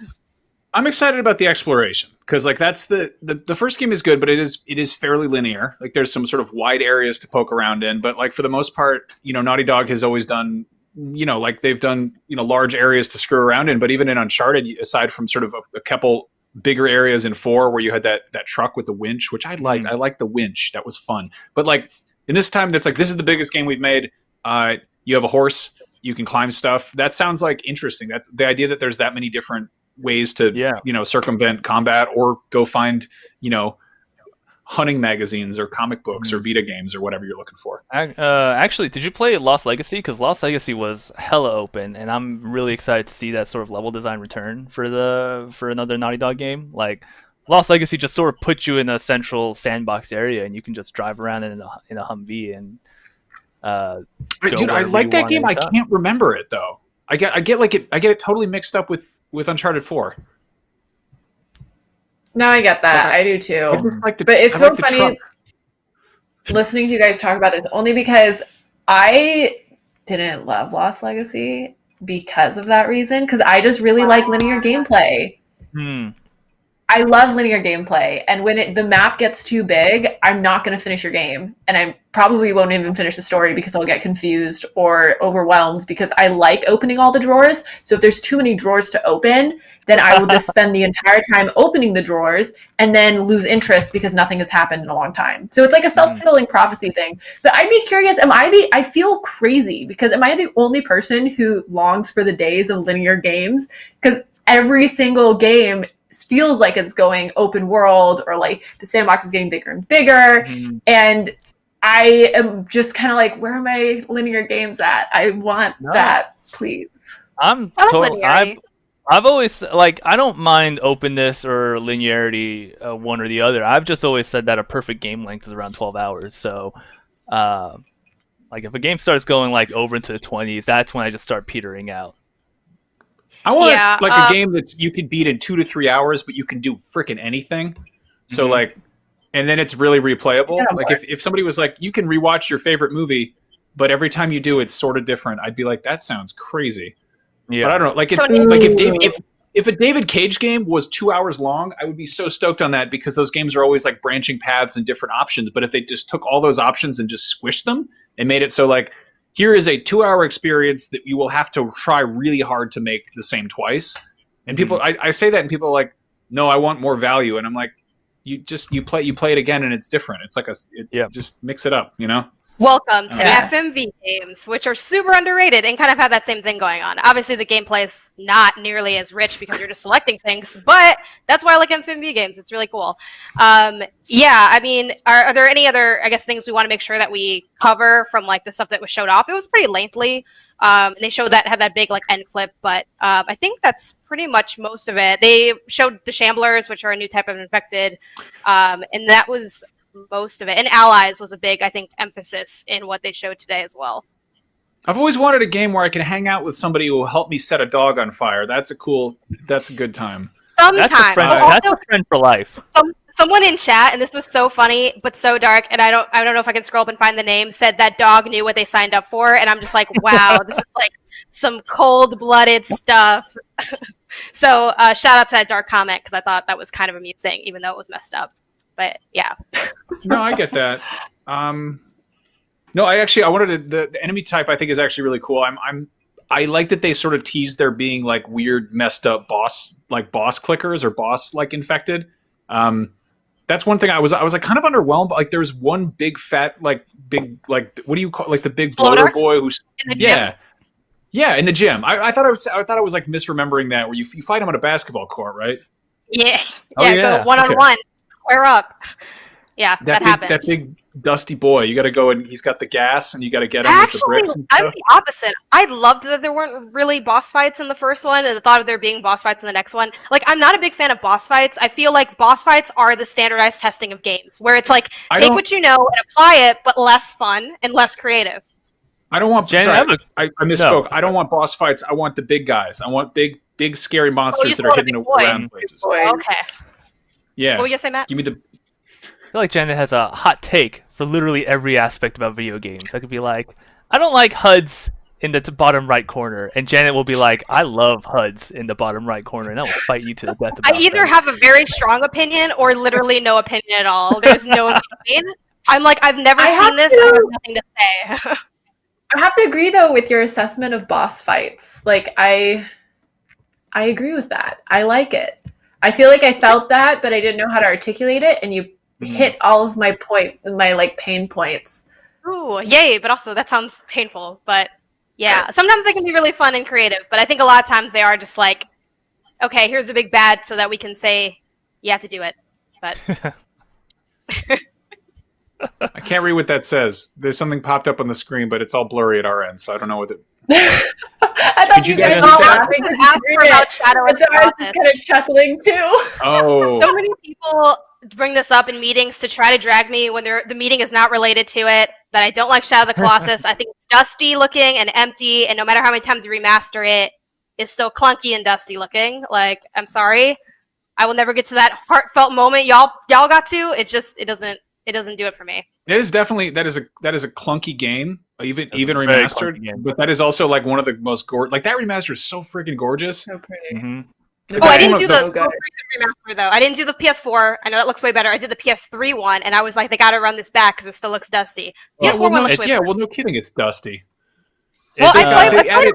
I'm excited about the exploration because like that's the first game is good, but it is fairly linear. Like there's some sort of wide areas to poke around in, but like for the most part, Naughty Dog has always done, like they've done, large areas to screw around in. But even in Uncharted, aside from sort of a couple bigger areas in 4 where you had that truck with the winch, which I liked. I liked the winch. That was fun. But like in this time, that's like, this is the biggest game we've made. You have a horse, you can climb stuff. That sounds like interesting. That's the idea that there's that many different ways to circumvent combat or go find hunting magazines or comic books or Vita games or whatever you're looking for. Actually, did you play Lost Legacy? Because Lost Legacy was hella open, and I'm really excited to see that sort of level design return for another Naughty Dog game. Like Lost Legacy just sort of puts you in a central sandbox area, and you can just drive around in a Humvee and. Dude, I like that game. I can't remember it though. I get it totally mixed up with Uncharted 4. No, I get that. I do too. But it's so funny listening to you guys talk about this only because I didn't love Lost Legacy because of that reason. Because I just really like linear gameplay. I love linear gameplay, and when the map gets too big, I'm not going to finish your game, and I probably won't even finish the story because I'll get confused or overwhelmed because I like opening all the drawers. So if there's too many drawers to open, then I will just spend the entire time opening the drawers and then lose interest because nothing has happened in a long time. So it's like a self-fulfilling prophecy thing. But I'd be curious, I feel crazy because am I the only person who longs for the days of linear games? Because every single game feels like it's going open world or like the sandbox is getting bigger and bigger. And I am just kind of like, where are my linear games at? I want that, please. I've always I don't mind openness or linearity, one or the other. I've just always said that a perfect game length is around 12 hours. So like if a game starts going like over into the 20s, that's when I just start petering out. I want a game that you can beat in 2 to 3 hours, but you can do freaking anything. So like, and then it's really replayable. Yeah, like if somebody was like, you can rewatch your favorite movie, but every time you do, it's sort of different. I'd be like, that sounds crazy. Yeah, but I don't know. Like if a David Cage game was 2 hours long, I would be so stoked on that because those games are always like branching paths and different options. But if they just took all those options and just squished them and made it so like, here is a 2-hour experience that you will have to try really hard to make the same twice. And people, I say that and people are like, no, I want more value. And I'm like, you play it again and it's different. It's like just mix it up, Welcome to FMV games, which are super underrated and kind of have that same thing going on. Obviously, the gameplay is not nearly as rich because you're just selecting things, but that's why I like FMV games. It's really cool. I mean, are there any other, I guess, things we want to make sure that we cover from like the stuff that was showed off? It was pretty lengthy. And they showed had that big like end clip, but I think that's pretty much most of it. They showed the Shamblers, which are a new type of infected, and that was most of it. And Allies was a big, I think, emphasis in what they showed today as well. I've always wanted a game where I can hang out with somebody who will help me set a dog on fire. That's a good time. Sometimes. That's a friend for life. Someone in chat, and this was so funny but so dark, and I don't know if I can scroll up and find the name, said that dog knew what they signed up for, and I'm just like, wow, this is like some cold-blooded stuff. So shout out to that dark comment because I thought that was kind of amusing, even though it was messed up. But yeah. No, I get that. No, I wanted the enemy type. I think is actually really cool. I like that they sort of tease there being like weird, messed up boss clickers or boss like infected. That's one thing I was like kind of underwhelmed. But like there was one big fat what do you call like the big bloater boy who's in the gym. I thought I was like misremembering that where you fight him on a basketball court, right? Yeah, go one-on-one, square up. Yeah, that happens. That big dusty boy, you got to go and he's got the gas and you got to get him with the bricks and stuff. I'm the opposite. I loved that there weren't really boss fights in the first one and the thought of there being boss fights in the next one. Like, I'm not a big fan of boss fights. I feel like boss fights are the standardized testing of games where it's like, take what you know and apply it, but less fun and less creative. I don't want... I misspoke. No. I don't want boss fights. I want the big guys. I want big scary monsters that are hidden around places. Okay. Yeah. What were you going to say, Matt? Give me the... I feel like Jenna has a hot take for literally every aspect about video games. I could be like, I don't like HUDs in the bottom right corner, and Janet will be like, I love HUDs in the bottom right corner, and I will fight you to the death about I either have a very strong opinion or literally no opinion at all. There's no opinion. I'm like, I've never seen this, I have nothing to say. I have to agree, though, with your assessment of boss fights. Like, I agree with that. I like it. I feel like I felt that, but I didn't know how to articulate it, and you hit all of my pain points. Ooh, yay, but also that sounds painful. But yeah, sometimes they can be really fun and creative, but I think a lot of times they are just like, okay, here's a big bad so that we can say you have to do it. But I can't read what that says. There's something popped up on the screen, but it's all blurry at our end, so I don't know what it... I thought you guys were laughing to ask about Shadow of the Colossus. I was kind of chuckling too. Oh. So many people bring this up in meetings to try to drag me when the meeting is not related to it, that I don't like Shadow of the Colossus. I think it's dusty looking and empty, and no matter how many times you remaster it, it's still clunky and dusty looking. Like, I'm sorry. I will never get to that heartfelt moment y'all got to. It doesn't do it for me. It is definitely that is a clunky game, even remastered. But that is also like one of the most gorgeous. Like that remaster is so freaking gorgeous. So pretty. Mm-hmm. I didn't do the remaster though. I didn't do the PS4. I know that looks way better. I did the PS3 one, and I was like, they got to run this back because it still looks dusty. PS4 one looks way better. Well, no kidding, it's dusty. Well, I played it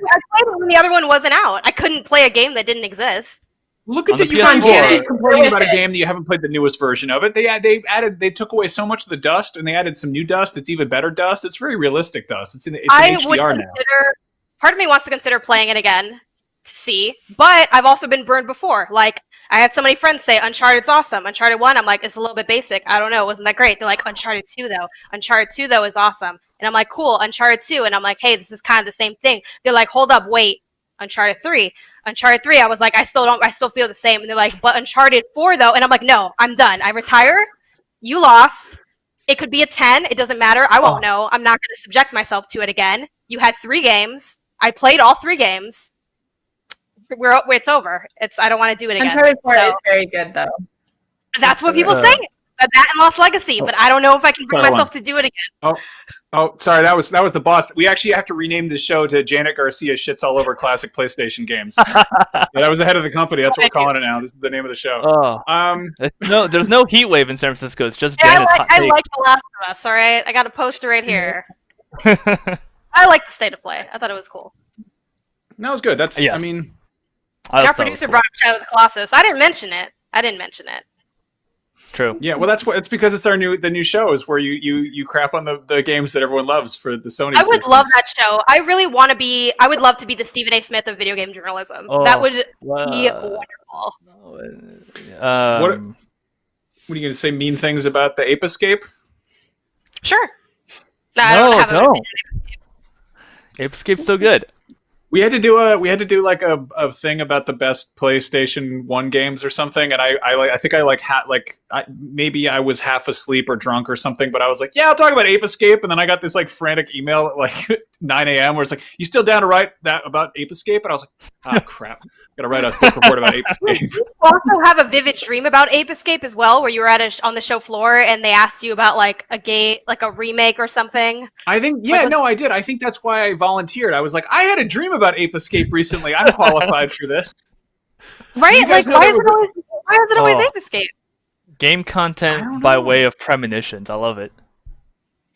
when the other one wasn't out. I couldn't play a game that didn't exist. Look at that! You can't complaining about a game that you haven't played the newest version of it. They took away so much of the dust, and they added some new dust. It's even better dust. It's very realistic dust. It's in HDR now. Part of me wants to consider playing it again to see, but I've also been burned before. Like, I had so many friends say Uncharted's awesome. Uncharted 1, I'm like, it's a little bit basic. I don't know, wasn't that great? They're like, Uncharted 2 though. Uncharted 2 though is awesome. And I'm like, cool, Uncharted 2. And I'm like, hey, this is kind of the same thing. They're like, hold up, wait, Uncharted 3. Uncharted 3, I was like, I still feel the same. And they're like, but Uncharted 4 though. And I'm like, no, I'm done. I retire. You lost. It could be a 10. It doesn't matter. I won't know. I'm not going to subject myself to it again. You had 3 games. I played all 3 games. It's over. I don't want to do it again. Uncharted 4 is very good, though. That's what people say. That and Lost Legacy, but I don't know if I can bring myself to do it again. Oh, sorry. That was the boss. We actually have to rename the show to Janet Garcia Shits All Over Classic PlayStation Games. That was the head of the company. That's what we're calling it now. This is the name of the show. There's no heat wave in San Francisco. It's just Janet's hot take. I like The Last of Us. All right, I got a poster right here. I like the state of play. I thought it was cool. No, it was good. That's. I mean. Our producer brought up Shadow of the Colossus. I didn't mention it. True. Yeah, well, it's because it's the new show is where you crap on the games that everyone loves for the Sony. I would love that show. I really want to be. I would love to be the Stephen A. Smith of video game journalism. That would be wonderful. What are you going to say? Mean things about the Ape Escape? Sure. Don't. Ape Escape's so good. We had to do like a thing about the best PlayStation 1 games or something, and I think maybe I was half asleep or drunk or something, but I was like, yeah, I'll talk about Ape Escape, and then I got this like frantic email at like 9 a.m. where it's like, you still down to write that about Ape Escape? And I was like, oh crap, gotta write a book report about Ape Escape. You also have a vivid dream about Ape Escape as well, where you were on the show floor and they asked you about like a game, like a remake or something. I think I did. I think that's why I volunteered. I was like, I had a dream about Ape Escape recently. I'm qualified for this. Right? Like, why is it always Ape Escape? Game content by way of premonitions. I love it.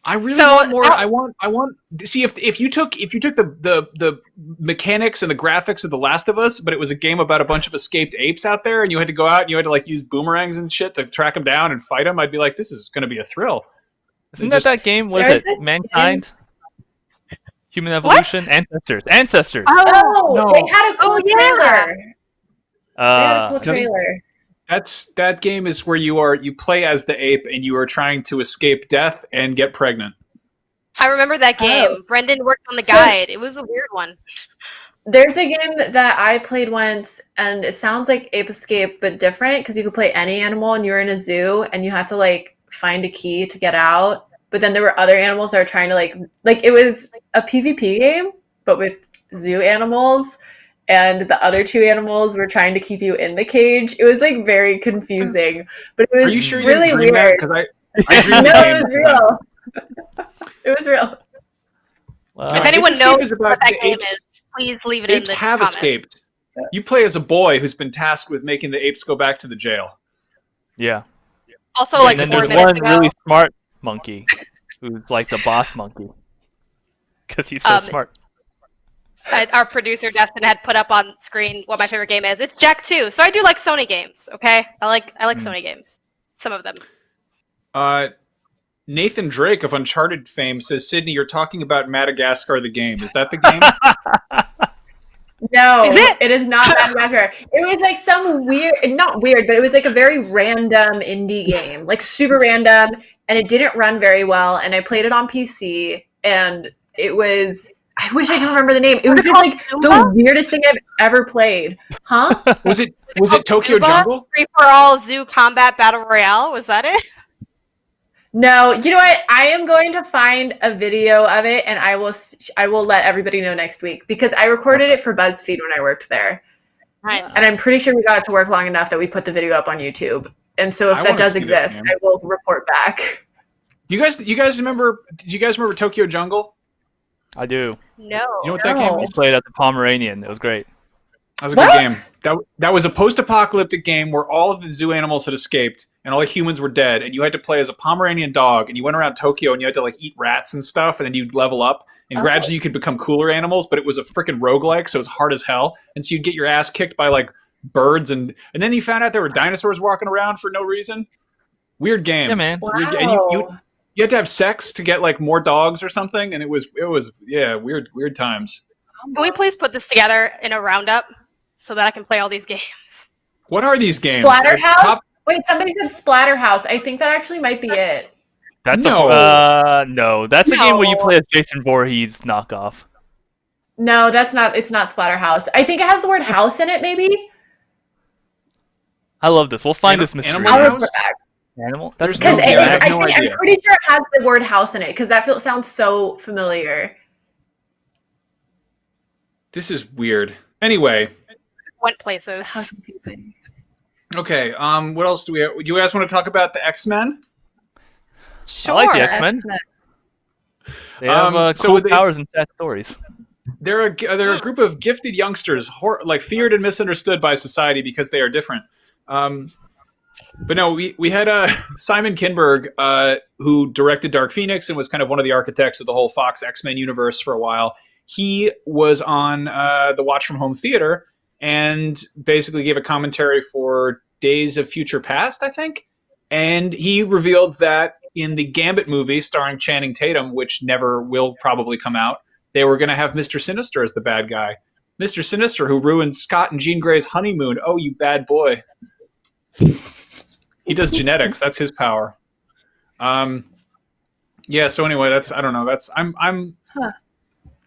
I really want more. I want. See if you took the mechanics and the graphics of The Last of Us, but it was a game about a bunch of escaped apes out there, and you had to go out and you had to like use boomerangs and shit to track them down and fight them. I'd be like, this is going to be a thrill. Isn't that game? Was it Mankind? Human Evolution? What? Ancestors. Oh, no. They had a cool trailer. They had a cool trailer. That game is where you play as the ape and you are trying to escape death and get pregnant. I remember that game. Oh. Brendan worked on the guide. It was a weird one. There's a game that I played once, and it sounds like Ape Escape, but different because you could play any animal, and you were in a zoo, and you had to like find a key to get out. But then there were other animals that were trying to like it was a PvP game, but with zoo animals. And the other two animals were trying to keep you in the cage. It was like very confusing, but it was Are you sure you really didn't dream weird. that? I dreamed No, the it was real. It was real. Well, If anyone Ape Escape knows is about what that the game apes. is, please leave it in Apes the have comments. escaped. You play as a boy who's been tasked with making the apes go back to the jail. yeah. Also, like And then 4 there's minutes one ago, really smart monkey who's like the boss monkey because he's so smart. our producer Destin had put up on screen what my favorite game is. It's Jack 2. So I do like Sony games. Okay, I like Sony games. Some of them. Nathan Drake of Uncharted fame says, Sydney, you're talking about Madagascar the game. Is that the game? No, Is it? It is not Madagascar. It was like some weird, not weird, but it was like a very random indie game, like super random, and it didn't run very well. And I played it on PC, and it was. I wish I could remember the name. It was just like the weirdest thing I've ever played. Huh? Was it Tokyo Zumba? Jungle? Free for all zoo combat battle royale. Was that it? No, you know what? I am going to find a video of it, and I will let everybody know next week because I recorded it for BuzzFeed when I worked there. Nice. And I'm pretty sure we got it to work long enough that we put the video up on YouTube. And so if that does exist, I will report back. You guys remember? Did you guys remember Tokyo Jungle? I do. No. You know what that game I is? played at the Pomeranian. It was great. That was a good game. That was a post-apocalyptic game where all of the zoo animals had escaped and all the humans were dead, and you had to play as a Pomeranian dog, and you went around Tokyo and you had to like eat rats and stuff, and then you'd level up, and gradually you could become cooler animals, but it was a freaking roguelike, so it was hard as hell, and so you'd get your ass kicked by like birds, and then you found out there were dinosaurs walking around for no reason. Weird game. Yeah, man. Wow. And you had to have sex to get like more dogs or something, and it was weird times. Can we please put this together in a roundup so that I can play all these games? What are these games? Splatterhouse? Wait, somebody said Splatterhouse. I think that actually might be it. That's No. That's a game where you play as Jason Voorhees knockoff. No, that's not. It's not Splatterhouse. I think it has the word house in it, maybe. I love this. We'll find this mystery. Animal I'll House? report back. Animal? There's Because no- I have no I'm idea. pretty sure it has the word house in it because that sounds so familiar. This is weird. Anyway, Went places. How confusing. okay. What else do we have? Do you guys want to talk about the X-Men? Sure. I like the X-Men. X-Men. They have so cool they- powers and sad stories. They're a group of gifted youngsters, like feared and misunderstood by society because they are different. But no, we had Simon Kinberg, who directed Dark Phoenix and was kind of one of the architects of the whole Fox X-Men universe for a while. He was on the Watch from Home Theater and basically gave a commentary for Days of Future Past, I think. And he revealed that in the Gambit movie starring Channing Tatum, which never will probably come out, they were going to have Mr. Sinister as the bad guy. Mr. Sinister, who ruined Scott and Jean Grey's honeymoon. Oh, you bad boy. He does genetics. That's his power. Yeah. So anyway, I don't know.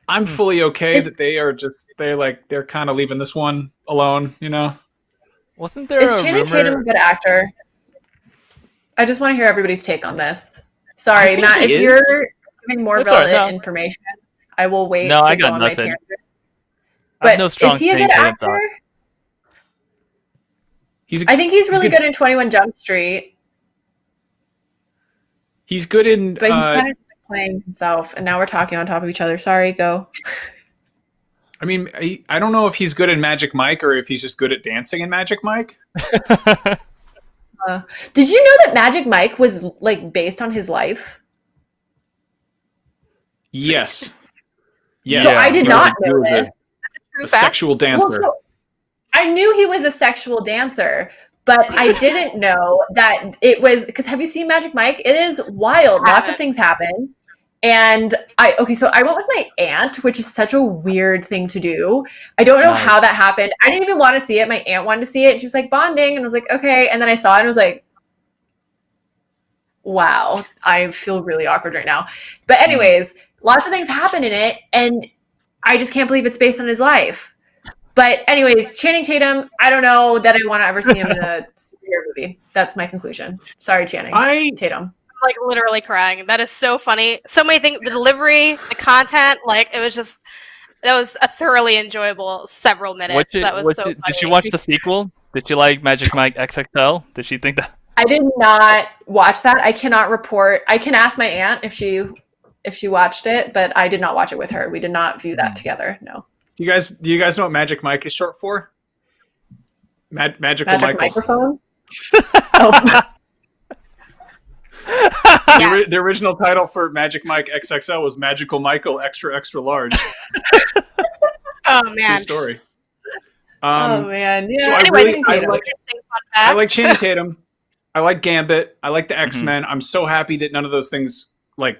I'm fully okay that they're kind of leaving this one alone. You know. Wasn't there Is a Channing rumor? Tatum a good actor? I just want to hear everybody's take on this. Sorry, I think Matt. If he is. you're giving more That's all right, relevant no. information, I will wait No, to I go got on my nothing. tangent. I have But no strong is he a Channing good Tatum actor? He's I think he's really good in 21 Jump Street, He's good in. but he's kind of just playing himself. And now we're talking on top of each other. Sorry, go. I mean, I don't know if he's good in Magic Mike or if he's just good at dancing in Magic Mike. Did you know that Magic Mike was like based on his life? Yes. So I did not know this. A sexual dancer. Well, so I knew he was a sexual dancer, but I didn't know that it was because have you seen Magic Mike? It is wild. Lots of things happen. And so I went with my aunt, which is such a weird thing to do. I don't know how that happened. I didn't even want to see it. My aunt wanted to see it. And she was like bonding and I was like, okay. And then I saw it and I was like, wow, I feel really awkward right now. But anyways, lots of things happen in it. And I just can't believe it's based on his life. But anyways, Channing Tatum, I don't know that I want to ever see him in a superhero movie. That's my conclusion. Sorry, Channing Tatum. I'm like literally crying. That is so funny. So many things, the delivery, the content, like that was a thoroughly enjoyable several minutes. That was so funny. Did she watch the sequel? Did she like Magic Mike XXL? Did she think that? I did not watch that. I cannot report. I can ask my aunt if she watched it, but I did not watch it with her. We did not view that together. No. Do you guys know what Magic Mike is short for? Magical Magic Michael. Microphone? The original title for Magic Mike XXL was Magical Michael Extra Extra Large. Oh man. True story. Oh man. Yeah. So Anyway, I like Channing Tatum. I like Gambit. I like the X-Men. I'm so happy that none of those things like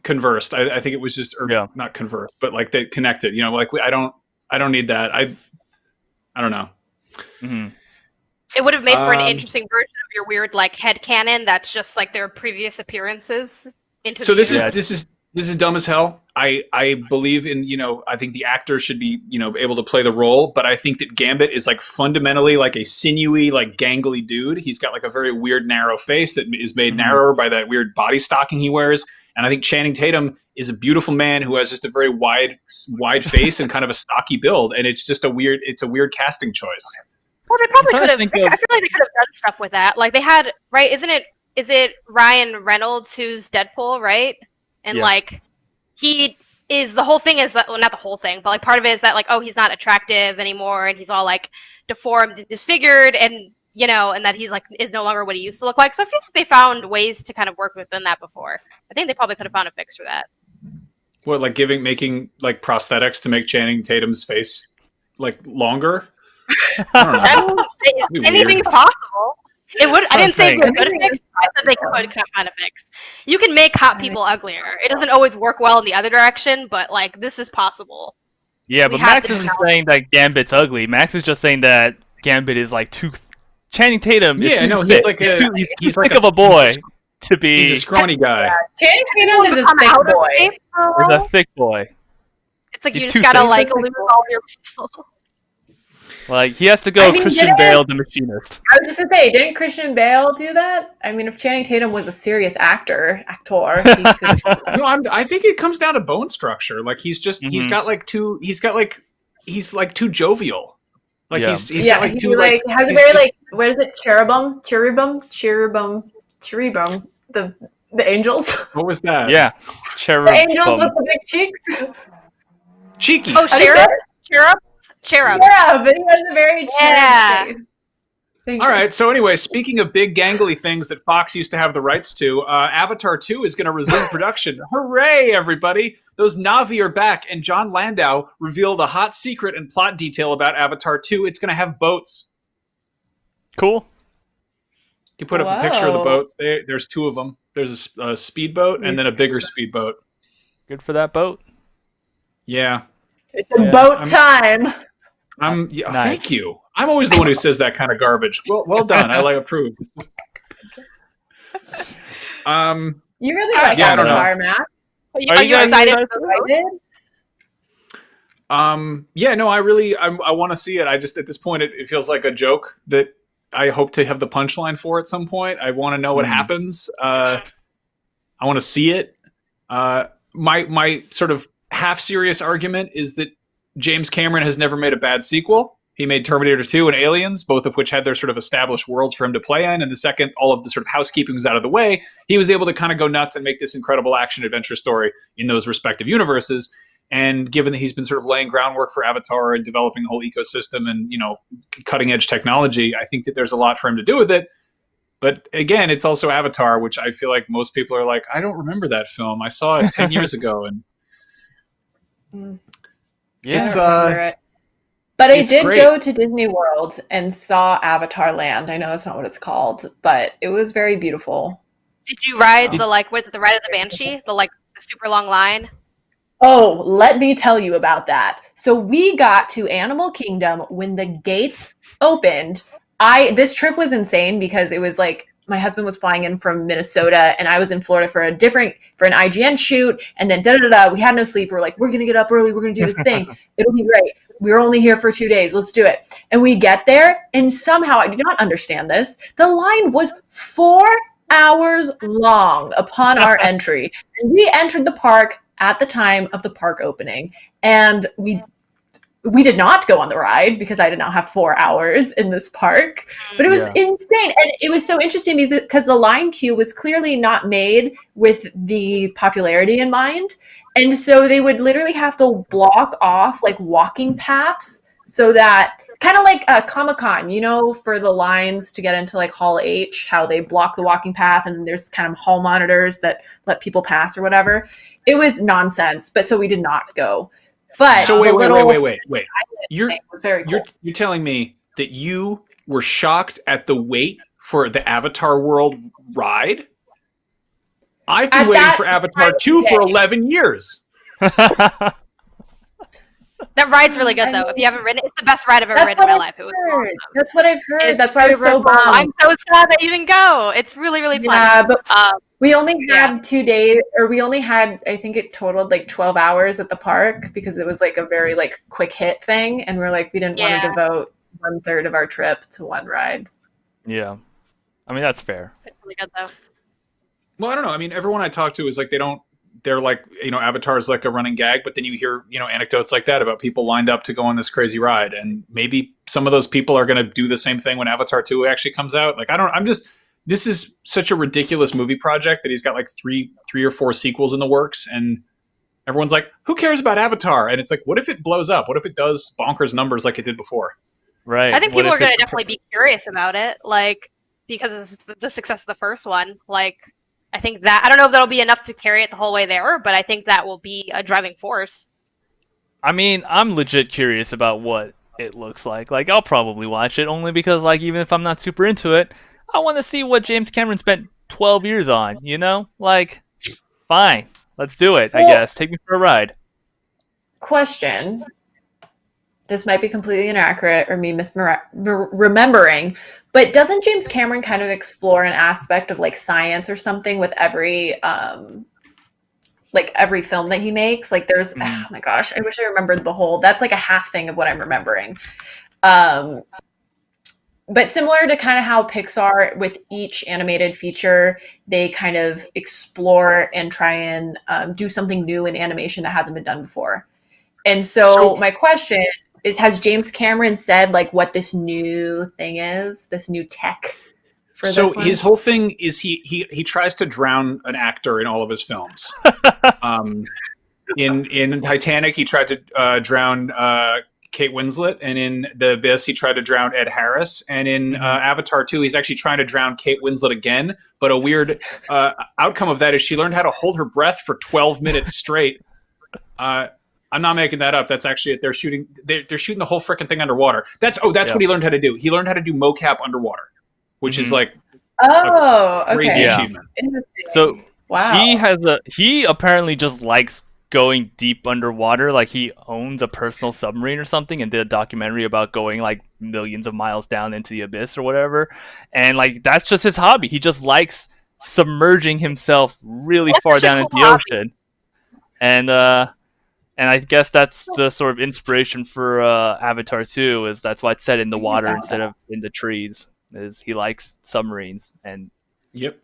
conversed. I think it was just not conversed, but like they connected. You know, like I don't need that. I don't know. Mm-hmm. It would have made for an interesting version of your weird like headcanon that's just like their previous appearances into so the this is dumb as hell. I believe in, I think the actor should be, able to play the role, but I think that Gambit is like fundamentally like a sinewy, like gangly dude. He's got like a very weird narrow face that is made narrower by that weird body stocking he wears. And I think Channing Tatum is a beautiful man who has just a very wide face and kind of a stocky build. And it's just a weird casting choice. Well, they probably could have. I feel like they could have done stuff with that. Like they had, right? Is it Ryan Reynolds who's Deadpool, right? And like he is, the whole thing is that, well, not the whole thing, but like part of it is that like, oh, he's not attractive anymore, and he's all like deformed, disfigured, and and that he's like is no longer what he used to look like. So I feel like they found ways to kind of work within that before. I think they probably could have found a fix for that. What, like making like prosthetics to make Channing Tatum's face like longer? I don't know. Anything's possible. It would. I didn't say they could fix. I said they could kind of fix. You can make hot people uglier. It doesn't always work well in the other direction, but like this is possible. Yeah, but Max isn't saying that Gambit's ugly. Max is just saying that Gambit is like too. Channing Tatum is too thick. He's like a boy to be. He's a scrawny guy. Yeah. Channing Tatum is a thick boy. He's a thick boy. It's like you just gotta like lose all your muscle. Like, he has to go Christian Bale, the machinist. I was just going to say, didn't Christian Bale do that? I mean, if Channing Tatum was a serious actor, he could have. No, I think it comes down to bone structure. Like, he's just, he's like too jovial. Like, he's got like too, like, has a very, like, what is it? Cherubim? The angels? What was that? Yeah. The angels with the big cheeks? Cheeky. Oh, Cherub. Yeah, but he has a very cherub face. All right, so anyway, speaking of big gangly things that Fox used to have the rights to, Avatar 2 is going to resume production. Hooray, everybody! Those Na'vi are back, and John Landau revealed a hot secret and plot detail about Avatar 2. It's going to have boats. Cool. You put up a picture of the boats. There's two of them. There's a speedboat and then a bigger speedboat. Good for that boat. Yeah. It's boat time. Nice. Thank you. I'm always the one who says that kind of garbage. Well done. I approve. You really like Avatar, Matt? Are you excited for the boat? Yeah, no, I want to see it. I just, at this point, it feels like a joke that I hope to have the punchline for at some point. I want to know what happens. I want to see it. My sort of half-serious argument is that James Cameron has never made a bad sequel. He made Terminator 2 and Aliens, both of which had their sort of established worlds for him to play in. And the second all of the sort of housekeeping was out of the way, he was able to kind of go nuts and make this incredible action-adventure story in those respective universes. And given that he's been sort of laying groundwork for Avatar and developing the whole ecosystem and, cutting-edge technology, I think that there's a lot for him to do with it. But again, it's also Avatar, which I feel like most people are like, I don't remember that film. I saw it 10 years ago. And Yeah, I don't remember it. But I did go to Disney World and saw Avatar Land. I know that's not what it's called, but it was very beautiful. Did you ride the ride of the Banshee? The super long line? Oh, let me tell you about that. So we got to Animal Kingdom when the gates opened. This trip was insane because it was like my husband was flying in from Minnesota and I was in Florida for an IGN shoot, and then we had no sleep. We're like, we're gonna get up early, we're gonna do this thing. It'll be great. We're only here for 2 days. Let's do it. And we get there, and somehow, I do not understand this, the line was 4 hours long upon our entry. And we entered the park at the time of the park opening. And we did not go on the ride because I did not have 4 hours in this park. But it was insane. And it was so interesting because the line queue was clearly not made with the popularity in mind. And so they would literally have to block off like walking paths so that kind of like Comic-Con, for the lines to get into like Hall H, how they block the walking path and there's kind of hall monitors that let people pass or whatever. It was nonsense, but so we did not go. But so wait. You're telling me that you were shocked at the wait for the Avatar World ride? I've been waiting for Avatar 2 for 11 years. That ride's really good, though. If you haven't ridden it, it's the best ride I've ever ridden in my life. It was awesome. That's what I've heard. That's why I was so bummed. I'm so sad that you didn't go. It's really, really fun. Yeah, but we only had 2 days, or we only had, I think it totaled like 12 hours at the park because it was like a very like quick hit thing. And we're like, we didn't want to devote 1/3 of our trip to one ride. Yeah. I mean, that's fair. It's really good, though. Well, I don't know. I mean, everyone I talk to is like, they're like, Avatar is like a running gag, but then you hear, anecdotes like that about people lined up to go on this crazy ride. And maybe some of those people are going to do the same thing when Avatar 2 actually comes out. Like, this is such a ridiculous movie project that he's got like three or four sequels in the works. And everyone's like, who cares about Avatar? And it's like, what if it blows up? What if it does bonkers numbers like it did before? Right. I think people are going to definitely be curious about it. Like, because of the success of the first one, like, I think that, I don't know if that'll be enough to carry it the whole way there, but I think that will be a driving force. I mean, I'm legit curious about what it looks like. Like, I'll probably watch it only because, like, even if I'm not super into it, I want to see what James Cameron spent 12 years on, Like, fine, let's do it, I guess. Take me for a ride. Question. This might be completely inaccurate or me remembering, but doesn't James Cameron kind of explore an aspect of like science or something with every film that he makes? Like there's, oh my gosh, I wish I remembered the whole, that's like a half thing of what I'm remembering. But similar to kind of how Pixar with each animated feature, they kind of explore and try and do something new in animation that hasn't been done before. And so my question is, has James Cameron said like what this new thing is, this new tech for this one? So his whole thing is he tries to drown an actor in all of his films. In Titanic, he tried to drown Kate Winslet, and in The Abyss, he tried to drown Ed Harris, and in Avatar 2, he's actually trying to drown Kate Winslet again. But a weird outcome of that is she learned how to hold her breath for 12 minutes straight. I'm not making that up. That's actually it. They're shooting the whole freaking thing underwater. That's what he learned how to do. He learned how to do mocap underwater, which is like a crazy achievement. Interesting. So wow. He apparently just likes going deep underwater. Like he owns a personal submarine or something and did a documentary about going like millions of miles down into the abyss or whatever. And like that's just his hobby. He just likes submerging himself really far down into the ocean. And I guess that's the sort of inspiration for Avatar 2, is that's why it's set in the water instead of in the trees, is he likes submarines and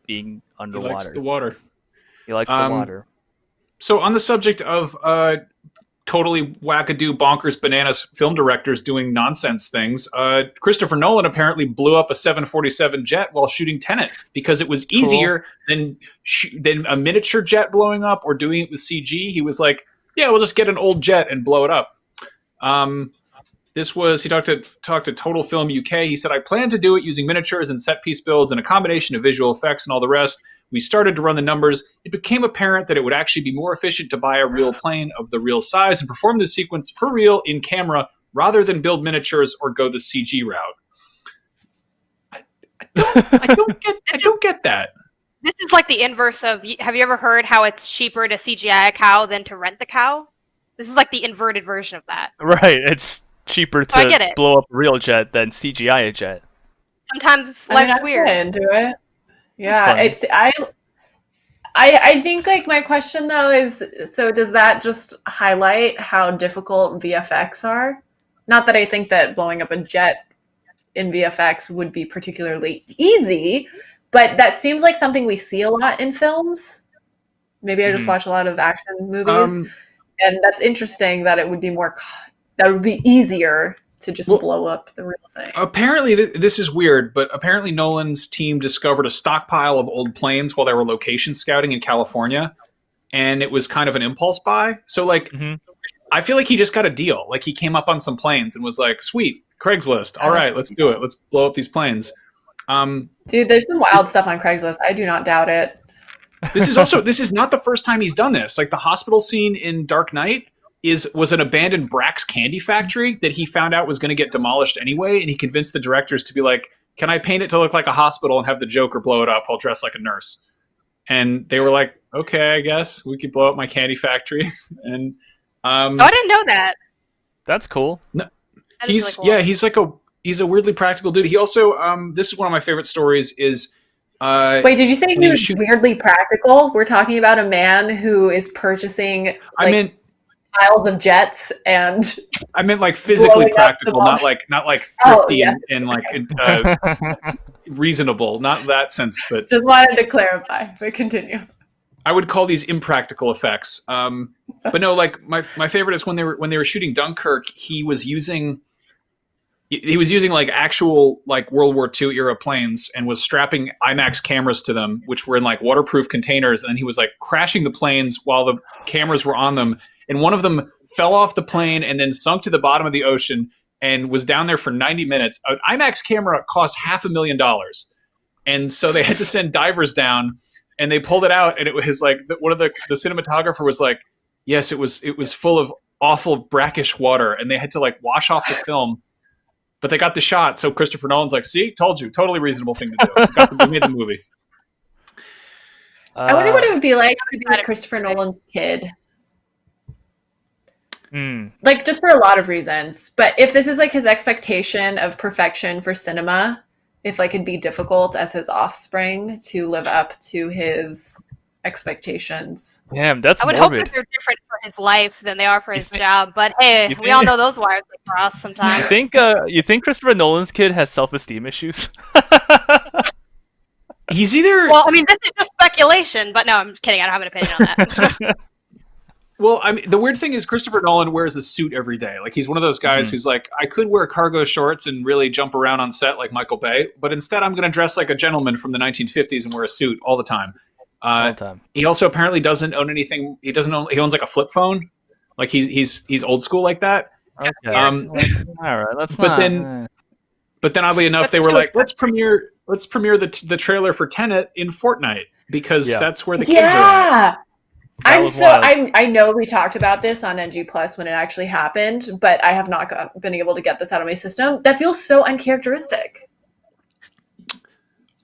being underwater. He likes the water. He likes the water. So on the subject of totally wackadoo, bonkers, bananas film directors doing nonsense things, Christopher Nolan apparently blew up a 747 jet while shooting Tenet because it was easier than a miniature jet blowing up or doing it with CG. He was like, yeah, we'll just get an old jet and blow it up. He talked to Total Film UK. He said, I plan to do it using miniatures and set piece builds and a combination of visual effects and all the rest. We started to run the numbers. It became apparent that it would actually be more efficient to buy a real plane of the real size and perform the sequence for real in camera rather than build miniatures or go the CG route. I don't get that. This is like the inverse of, have you ever heard how it's cheaper to CGI a cow than to rent the cow? This is like the inverted version of that. Right, it's cheaper to blow up a real jet than CGI a jet. Sometimes life's weird. Into it. Yeah, I think like my question though is, so does that just highlight how difficult VFX are? Not that I think that blowing up a jet in VFX would be particularly easy, but that seems like something we see a lot in films. Maybe I just watch a lot of action movies, and that's interesting that it would be that would be easier to just blow up the real thing. Apparently, this is weird, but apparently Nolan's team discovered a stockpile of old planes while they were location scouting in California, and it was kind of an impulse buy. So, like, I feel like he just got a deal. Like, he came up on some planes and was like, sweet, Craigslist. All right, let's do it. Let's blow up these planes. Dude, there's some wild stuff on Craigslist. I do not doubt it. This is not the first time he's done this. Like, the hospital scene in Dark Knight was an abandoned Brax candy factory that he found out was going to get demolished anyway, and he convinced the directors to be like, can I paint it to look like a hospital and have the Joker blow it up while dressed like a nurse? And they were like, okay, I guess we could blow up my candy factory. And I didn't know that. That's cool. No, he's a weirdly practical dude. He also this is one of my favorite stories is wait, did you say he was weirdly practical? We're talking about a man who is purchasing piles of jets, and I meant like physically practical, not like thrifty and reasonable, not that sense. But just wanted to clarify. But continue. I would call these impractical effects. But no, like my favorite is when they were shooting Dunkirk, he was using like actual like World War II era planes and was strapping IMAX cameras to them, which were in like waterproof containers, and then he was like crashing the planes while the cameras were on them. And one of them fell off the plane and then sunk to the bottom of the ocean and was down there for 90 minutes. An IMAX camera cost $500,000. And so they had to send divers down, and they pulled it out, and it was like one of the cinematographer was like, yes, it was full of awful brackish water, and they had to like wash off the film. But they got the shot, so Christopher Nolan's like, see, told you, totally reasonable thing to do. We made the movie. I wonder what it would be like to be Christopher Nolan's kid. Like, just for a lot of reasons. But if this is like his expectation of perfection for cinema, if like it'd be difficult as his offspring to live up to his expectations. Damn, that's I would morbid. hope that they're different for his life than they are for his job. But hey, we all know those wires cross sometimes. You think Christopher Nolan's kid has self-esteem issues? He's either... Well, I mean, this is just speculation, but no, I'm kidding. I don't have an opinion on that. Well, I mean, the weird thing is Christopher Nolan wears a suit every day. Like, he's one of those guys who's like, I could wear cargo shorts and really jump around on set like Michael Bay, but instead I'm going to dress like a gentleman from the 1950s and wear a suit all the time. He also apparently doesn't own anything. He owns like a flip phone. Like he's old school like that. Okay. All right. But then oddly enough, they were like, let's premiere the trailer for Tenet in Fortnite because that's where the kids are at. I know we talked about this on NG Plus when it actually happened, but I have not been able to get this out of my system. That feels so uncharacteristic.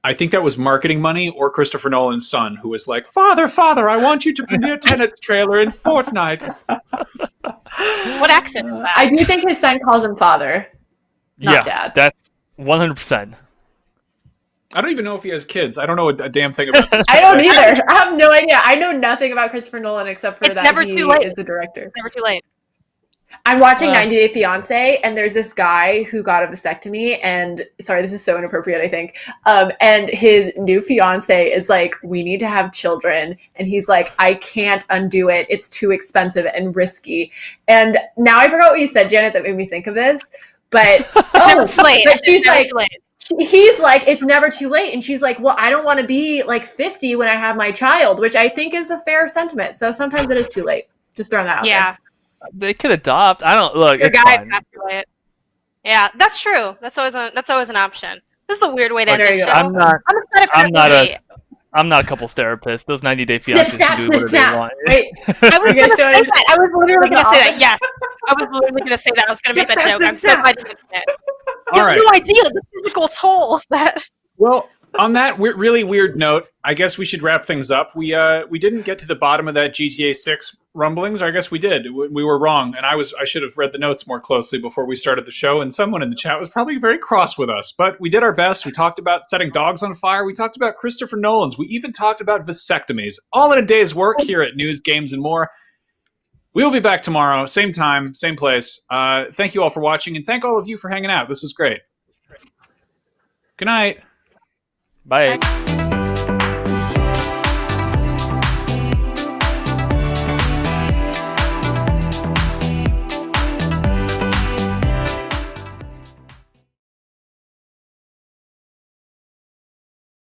I think that was marketing money or Christopher Nolan's son, who was like, Father, I want you to premiere Tenet's trailer in Fortnite. What accent is that? I do think his son calls him father, not dad. That's 100%. I don't even know if he has kids. I don't know a damn thing about this. I don't either. I have no idea. I know nothing about Christopher Nolan except for that he is the director. It's never too late. I'm watching 90 Day Fiancé, and there's this guy who got a vasectomy, and sorry, this is so inappropriate, I think. And his new fiance is like, we need to have children. And he's like, I can't undo it. It's too expensive and risky. And now I forgot what you said, Janet, that made me think of this. But, she's like, he's like, it's never too late. And she's like, well, I don't want to be like 50 when I have my child, which I think is a fair sentiment. So sometimes it is too late. Just throwing that out there. They could adopt. I don't look. Your it's guy's fine. not too late. Yeah, that's true. That's always an option. This is a weird way to end the show. I'm not. I'm excited for I'm not a couples therapist. Those 90-day Snip, fiancés snap, can do snip, whatever they snap. want. Right. I was going to say that. I was literally going to say that. Yes. I was literally going to say that. I was going to make that joke. I'm so glad you mentioned it. You have no idea the physical toll that. Well, on that really weird note, I guess we should wrap things up. We didn't get to the bottom of that GTA 6 rumblings, or I guess we did. We were wrong, and I should have read the notes more closely before we started the show, and someone in the chat was probably very cross with us. But we did our best. We talked about setting dogs on fire. We talked about Christopher Nolan's. We even talked about vasectomies. All in a day's work here at News, Games, and More. We will be back tomorrow, same time, same place. Thank you all for watching, and thank all of you for hanging out. This was great. Good night. Bye.